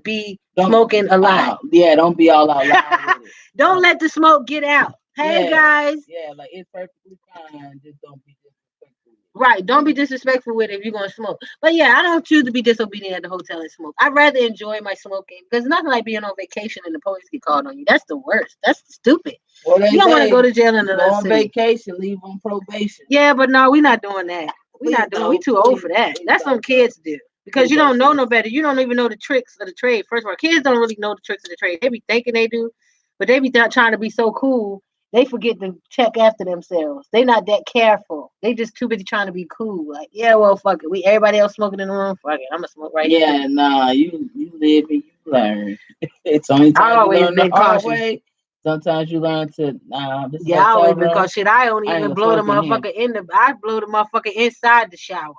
be smoking a lot. Yeah, don't be all out loud with it. Don't let the smoke get out. Hey guys. Yeah, like it's perfectly fine. Just don't be disrespectful. Right, don't be disrespectful with it if you're gonna smoke. But yeah, I don't choose to be disobedient at the hotel and smoke. I'd rather enjoy my smoking because it's nothing like being on vacation and the police get called on you. That's the worst. That's stupid. Well, you don't want to go to jail in another city. Go on vacation, leave on probation. Yeah, but no, we're not doing that. We're too old for that. That's what kids do. Because you don't know no better. You don't even know the tricks of the trade. First of all, kids don't really know the tricks of the trade. They be thinking they do, but they be trying to be so cool. They forget to check after themselves. They not that careful. They just too busy trying to be cool. Like, yeah, well, fuck it. Everybody else smoking in the room. Fuck it. I'm gonna smoke right here. Yeah, nah, you live and you learn. It's only time you learn the hard way. Sometimes you learn to I always been cautious. Shit, I don't even blow the motherfucker I blow the motherfucker inside the shower.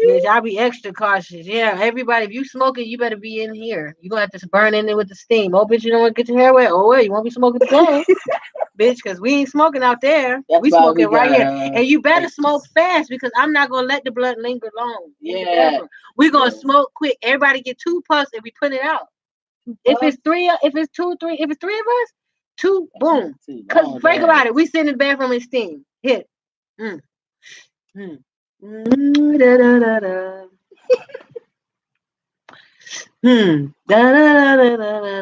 Bitch, I be extra cautious. Yeah, everybody, if you smoking, you better be in here. You gonna have to burn in there with the steam. Oh, bitch, you don't want to get your hair wet. Oh, wait, you won't be smoking today, bitch, because we ain't smoking out there. We smoking right here. And you better smoke fast because I'm not gonna let the blunt linger long. Yeah, we gonna smoke quick. Everybody get 2 puffs and we put it out. If it's three of us, 2, boom. Because think about it, we sit in the bathroom and steam. Hit. Da, da, da,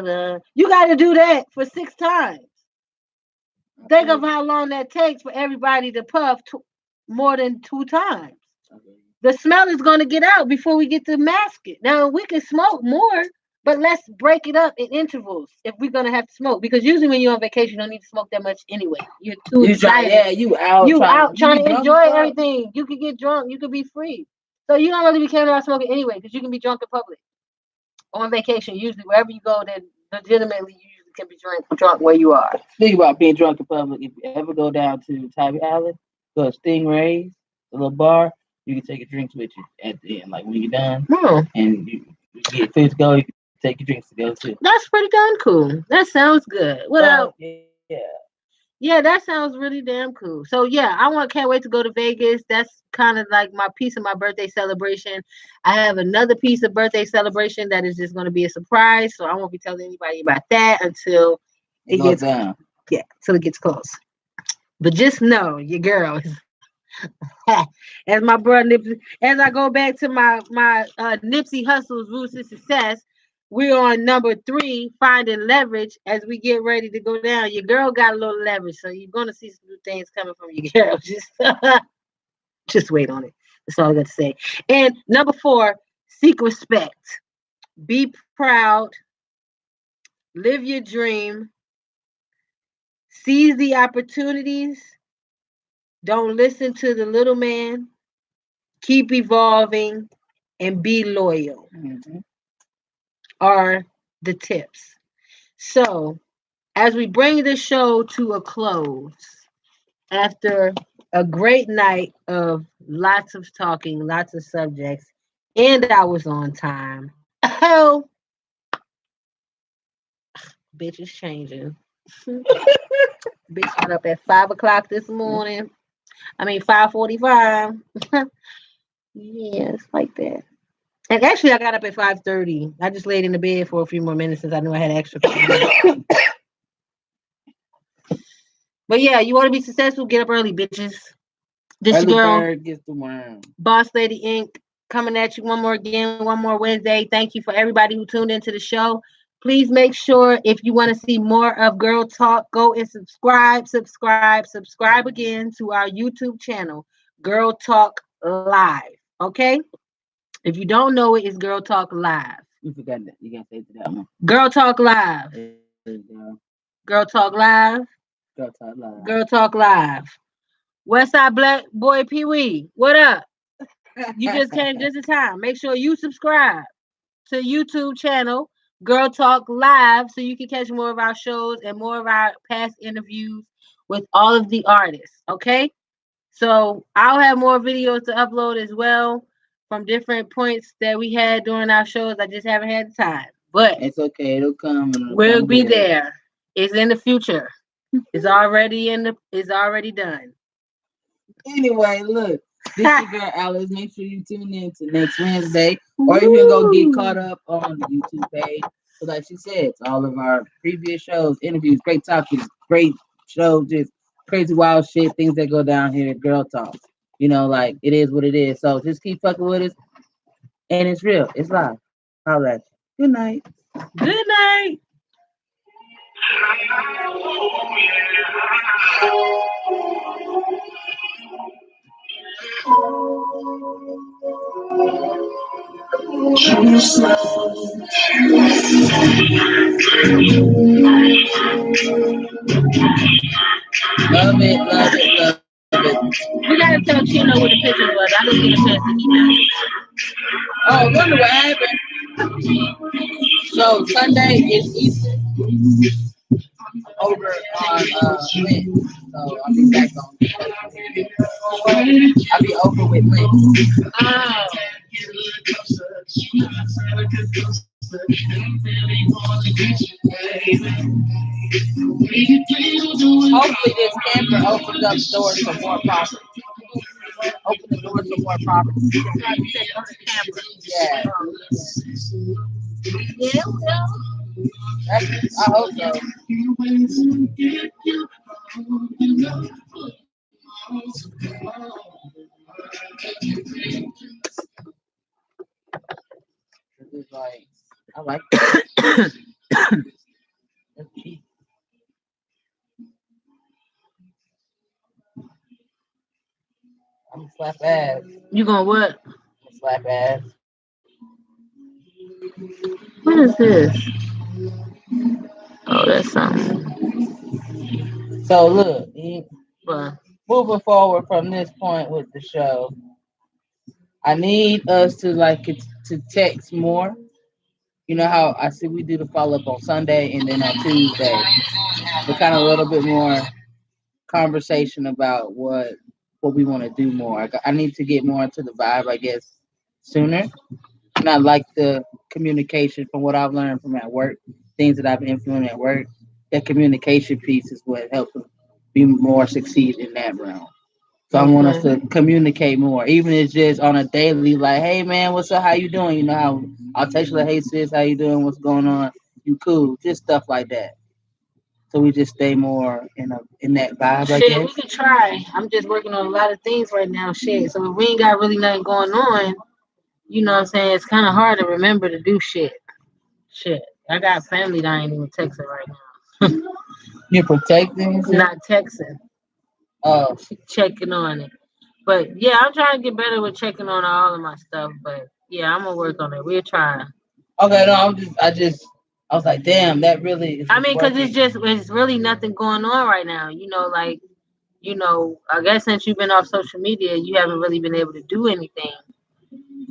da. You got to do that for 6 times. Think of how long that takes for everybody to puff more than 2 times. The smell is going to get out before we get to mask it. Now we can smoke more, but let's break it up in intervals if we're going to have to smoke. Because usually when you're on vacation, you don't need to smoke that much anyway. You're too excited. You out trying to enjoy everything. You could get drunk. You could be free. So you don't really be caring about smoking anyway because you can be drunk in public. On vacation, usually wherever you go, then legitimately you usually can be drunk where you are. Think about being drunk in public. If you ever go down to Tybee Island, go to Stingray's, a little bar, you can take your drinks with you at the end. Like when you're done, and you get food to go, you can take your drinks to go too. That's pretty darn cool. That sounds good. What else? Yeah, that sounds really damn cool. So yeah, can't wait to go to Vegas. That's kind of like my piece of my birthday celebration. I have another piece of birthday celebration that is just going to be a surprise. So I won't be telling anybody about that until it gets down. Yeah, until it gets close. But just know your girl is as my brother Nipsey. As I go back to my Nipsey Hussle's Roots to Success. We're on number 3, finding leverage as we get ready to go down. Your girl got a little leverage, so you're going to see some new things coming from your girl. Just wait on it. That's all I got to say. And number 4, seek respect. Be proud. Live your dream. Seize the opportunities. Don't listen to the little man. Keep evolving and be loyal. Mm-hmm. Are the tips. So, as we bring this show to a close, after a great night of lots of talking, lots of subjects, and I was on time. Oh, bitch is changing. Bitch got up at 5:00 this morning. 5:45. Yeah, it's like that. And actually, I got up at 5:30. I just laid in the bed for a few more minutes since I knew I had extra time. But yeah, you want to be successful, get up early, bitches. This Early girl, bird gets the worm. Boss Lady Inc. coming at you one more again, one more Wednesday. Thank you for everybody who tuned into the show. Please make sure if you want to see more of Girl Talk, go and subscribe again to our YouTube channel, Girl Talk Live. Okay? If you don't know it, it's Girl Talk Live. You forgot that. You gotta say to that one. Girl Talk Live. There you go. Girl Talk Live. Girl Talk Live. Girl Talk Live. Westside Black Boy Pee Wee. What up? You just came just in time. Make sure you subscribe to YouTube channel Girl Talk Live so you can catch more of our shows and more of our past interviews with all of the artists. Okay? So I'll have more videos to upload as well from different points that we had during our shows. I just haven't had the time. But it's okay, it'll come. We'll be there. It's in the future. It's already done. Anyway, look. This is your girl Alice. Make sure you tune in to next Wednesday. Or you can go get caught up on the YouTube page. So like she said, it's all of our previous shows, interviews, great topics, great shows, just crazy wild shit, things that go down here at Girl Talk. You know, like it is what it is. So just keep fucking with us. And it's real. It's live. Holla at you. Good night. Good night. Love it, love it, love it. We gotta tell Chino what the pictures was. I didn't get a chance to eat that. Oh, I wonder what happened. So Sunday is Easter over on Lent. So I'll be back on. I'll be over with Lent. Oh. Hopefully this camper opens up doors for more property. Open the doors for more property. Yeah. Yeah, well. I hope so. It's like, I like that. That's cheap. I'm gonna slap ass. You gonna what? Slap ass. What is this? Oh, that's something. So look, But moving forward from this point with the show, I need us to to text more. You know how I see we do the follow up on Sunday and then on Tuesday, but kind of a little bit more conversation about what we want to do more. I need to get more into the vibe, I guess, sooner. And I like the communication from what I've learned from at work, things that I've implemented at work. That communication piece is what helps us be more succeed in that realm. So I want us to communicate more, even if it's just on a daily, like, hey man, what's up? How you doing? You know how I'll text you like, hey sis, how you doing? What's going on? You cool? Just stuff like that. So we just stay more in that vibe, I shit, we guess. could try. I'm just working on a lot of things right now. Shit. So if we ain't got really nothing going on, you know what I'm saying? It's kind of hard to remember to do shit. Shit. I got family that I ain't even texting right now. You're protecting. Not texting. Oh, checking on it. But yeah, I'm trying to get better with checking on all of my stuff. But yeah, I'm gonna work on it. We're trying. okay. No, I was like, damn, that really is. I mean, cause working. it's really nothing going on right now. I guess since you've been off social media, you haven't really been able to do anything.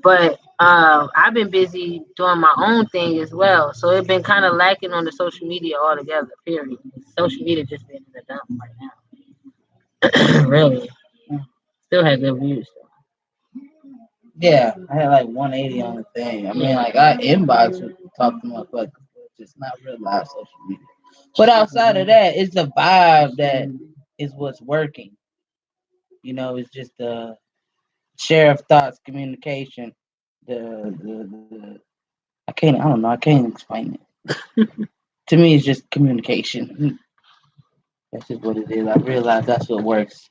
But I've been busy doing my own thing as well, so it's been kind of lacking on the social media altogether. Period. Social media just been in the dump right now. Really, still had good views. Yeah, I had like 180 on the thing. I mean, like I inbox would talk to motherfuckers, but just not real live social media. But outside of that, it's the vibe that is what's working. You know, it's just the share of thoughts, communication. The I don't know. I can't explain it. To me, it's just communication. That's just what it is. I realize that's what works.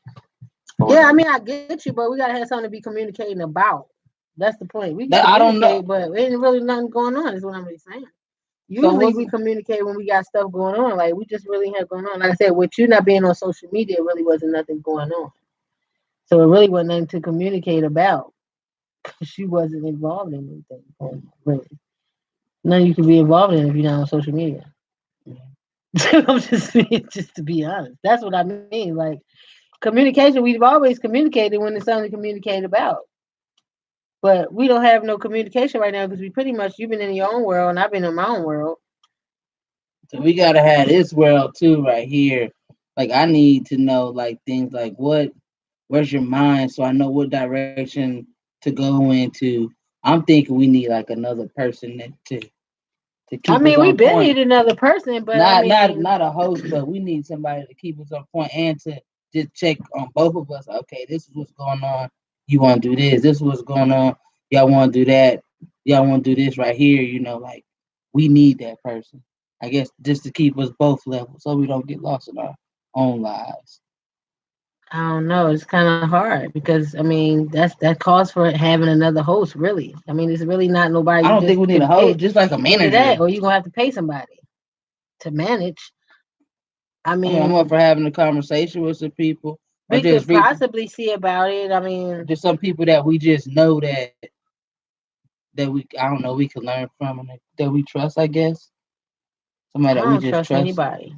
Yeah, I mean, I get you, but we gotta have something to be communicating about. That's the point. We can I don't know. communicate, but there ain't really nothing going on. Is what I'm really saying. So Usually we communicate when we got stuff going on. Like we just really have going on. Like I said, with you not being on social media, it really wasn't nothing going on. So it really wasn't nothing to communicate about because she wasn't involved in anything. Really, none you can be involved in if you're not on social media. I'm just being, just to be honest. That's what I mean. Like communication, we've always communicated when it's something to communicate about. But we don't have no communication right now because we pretty much you've been in your own world and I've been in my own world. So we gotta have this world too right here. Like I need to know like things like where's your mind so I know what direction to go into. I'm thinking we need like another person to I keep us mean, we on been point. need another person, but I Not mean, a host, but we need somebody to keep us on point and to just check on both of us. Okay, this is what's going on. You want to do this. This is what's going on. Y'all want to do that. Y'all want to do this right here. You know, like we need that person. I guess just to keep us both level, so we don't get lost in our own lives. I don't know. It's kind of hard because I mean that calls for having another host. Really, I mean it's really not nobody I you don't think just we need can a host, pick. just like a Either that manager. or you're gonna have to pay somebody to manage. I I mean, I'm up mean, for having a conversation with some people, or we could possibly see about it. I mean, just some people that we just know that we I don't know we can learn from and that we trust. I guess somebody I that we don't just trust trust. anybody.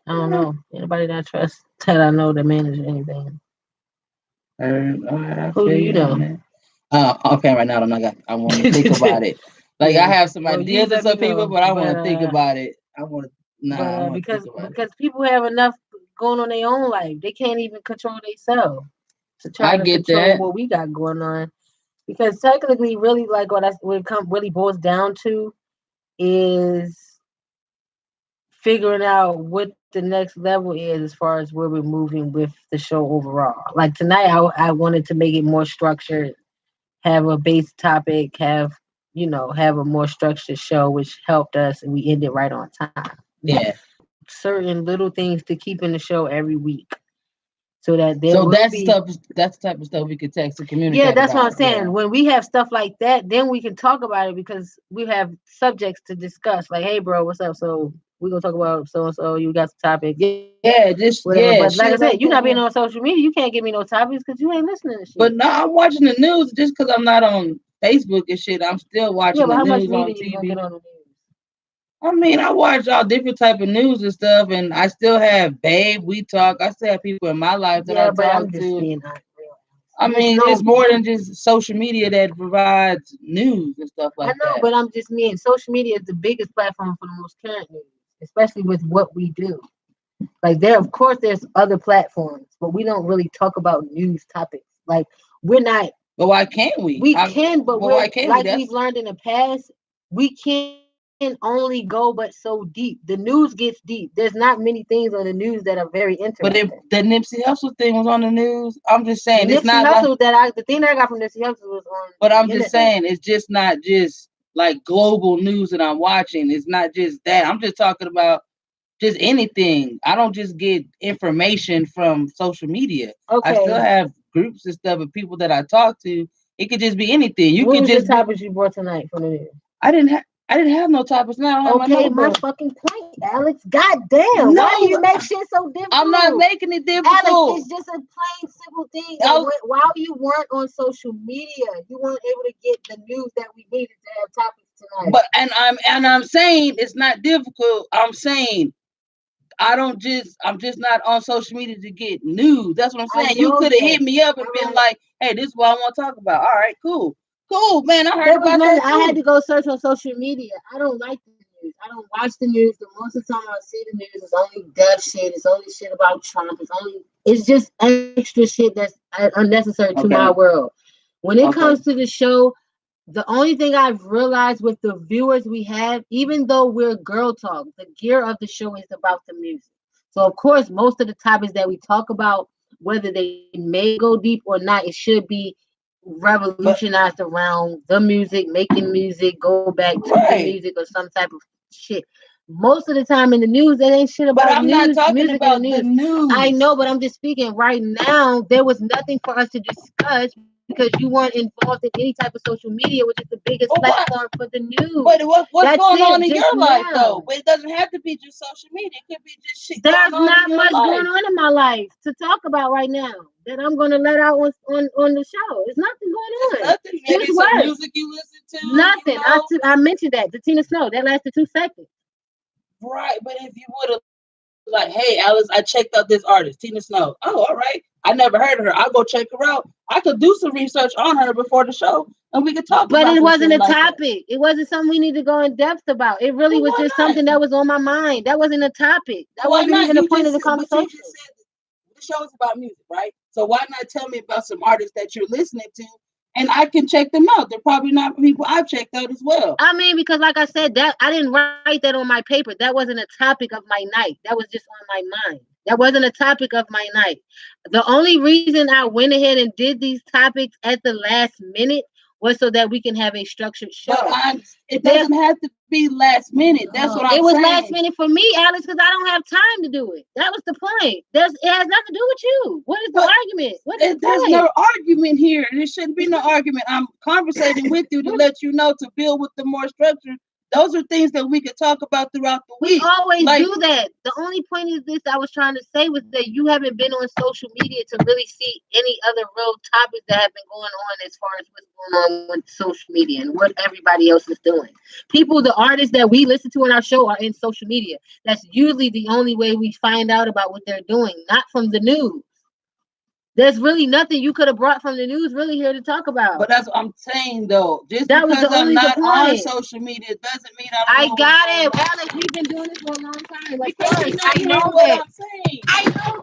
I don't know anybody that I trust that I know that manage anything. All right, I Who do feel you you on know? that. Okay, right now I'm not got. I want to think about it. Like I Yeah. have some Well, you ideas of let me some people, know, but I want to think about it. I want to. but Nah, I want to think about it. because people have enough going on their own life, they can't even control themselves to try I to get control that. what we got going on. Because technically, really, like what it really boils down to is figuring out what the next level is as far as where we're moving with the show overall. Like tonight, I wanted to make it more structured, have a base topic, have have a more structured show, which helped us, and we ended right on time. Yeah. Certain little things to keep in the show every week, so that there So will be. that's the type of stuff we could text and Yeah, communicate that's what I'm about. saying. Yeah. When we have stuff like that, then we can talk about it because we have subjects to discuss. Like, hey, bro, what's up? So we're gonna talk about so and so. You got some topics, Yeah, just whatever. yeah, But like I shit said, like you that. not Yeah. being on social media, you can't give me no topics because you ain't listening to But shit. no, I'm watching the news just because I'm not on Facebook and shit. I'm still Yeah, watching but the how much news on media you gonna get TV. on the news? I mean, I watch all different type of news and stuff, and I still have Babe. We talk. I still have people in my life that I Yeah, but talk I'm just to. being real. I There's mean, it's no. more than just social media that provides news and stuff I like know, that. but I'm just mean social media is the biggest platform for the most current news, especially with what we do. Like there, of course, there's other platforms, but we don't really talk about news topics. Like we're not. But why can't we? We can, but But we're why can't we? like we've That's learned in the past. We can only go but so deep. The news gets deep. There's not many things on the news that are very but interesting. if the Nipsey Hussle thing was on the news, I'm just The saying it's Nipsey not like. Hussle the thing that I got from Nipsey Hussle was on But I'm the just internet. saying it's just not just like global news that I'm watching. It's not just that. I'm just talking about just anything. I don't just get information from social media. I still Okay, have groups and stuff of people that I talk to. It could just be anything. You what could was the just be. topics you brought tonight from the news? I didn't have no topics. Now I don't have my Okay, my notebook. fucking point, Alex. God damn, why do you No, make shit so I'm not difficult? making it Alex, difficult. it's just a plain simple thing that I, while you weren't on social media, you weren't able to get the news that we needed to have topics tonight. but I'm saying it's not difficult. I'm saying I'm just not on social media to get news. That's what I'm I saying. You know could have hit that. me up and All been right. like, hey, this is what I want to talk about. All right, cool. Cool, man. I heard There was about nothing. that I had too. to go search on social media. I don't like the news. I don't watch the news. The most of the time I see the news, it's only death shit. It's only shit about Trump. It's just extra shit that's unnecessary to my Okay. world. When it comes Okay. to the show, the only thing I've realized with the viewers we have, even though we're girl talk, the gear of the show is about the music. So of course, most of the topics that we talk about, whether they may go deep or not, it should be But revolutionized around the music, making music, go back to the right. music or some type of shit. Most of the time in the news, it ain't shit about but I'm news, not talking music in the about the news. news. I know, but I'm just speaking right now. There was nothing for us to discuss because you weren't involved in any type of social media, which is the biggest platform for the news. But what's That's going it, on in just your life, now. though? But it doesn't have to be just social media. It could be just shit There's going on not in your much life. going on in my life to talk about right now that I'm going to let out on the show. There's nothing going on. Nothing. Maybe Just some work. music you listen to. Nothing. You know? I mentioned that. The Tina Snow. That lasted 2 seconds. Right, but if you would have like, hey, Alice, I checked out this artist, Tina Snow. Oh, all right. I never heard of her. I'll go check her out. I could do some research on her before the show, and we could talk. But about it wasn't a like topic. That. It wasn't something we need to go in depth about. It really was just something that was on my mind. That wasn't a topic. That wasn't even the point of the conversation. You just said the show is about music, right? So why not tell me about some artists that you're listening to, and I can check them out. They're probably not people I've checked out as well. I mean, because like I said, that I didn't write that on my paper. That wasn't a topic of my night. That was just on my mind. That wasn't a topic of my night. The only reason I went ahead and did these topics at the last minute was so that we can have a structured show. But it doesn't have to be last minute. That's what I'm saying. It was last minute for me, Alex, because I don't have time to do it. That was the point. It has nothing to do with you. What is the argument? What is the There's point? no argument here. There shouldn't be no argument. I'm conversating with you to let you know, to build with the more structure. Those are things that we could talk about throughout the week. We always do that. The only point is this I was trying to say was that you haven't been on social media to really see any other real topics that have been going on as far as what's going on with social media and what everybody else is doing. People, the artists that we listen to in our show are in social media. That's usually the only way we find out about what they're doing, not from the news. There's really nothing you could have brought from the news really here to talk about. But that's what I'm saying, though. Just that because I'm not on social media doesn't mean I got it. Alex, we've been doing this for a long time. Like, because you know what I'm saying. I know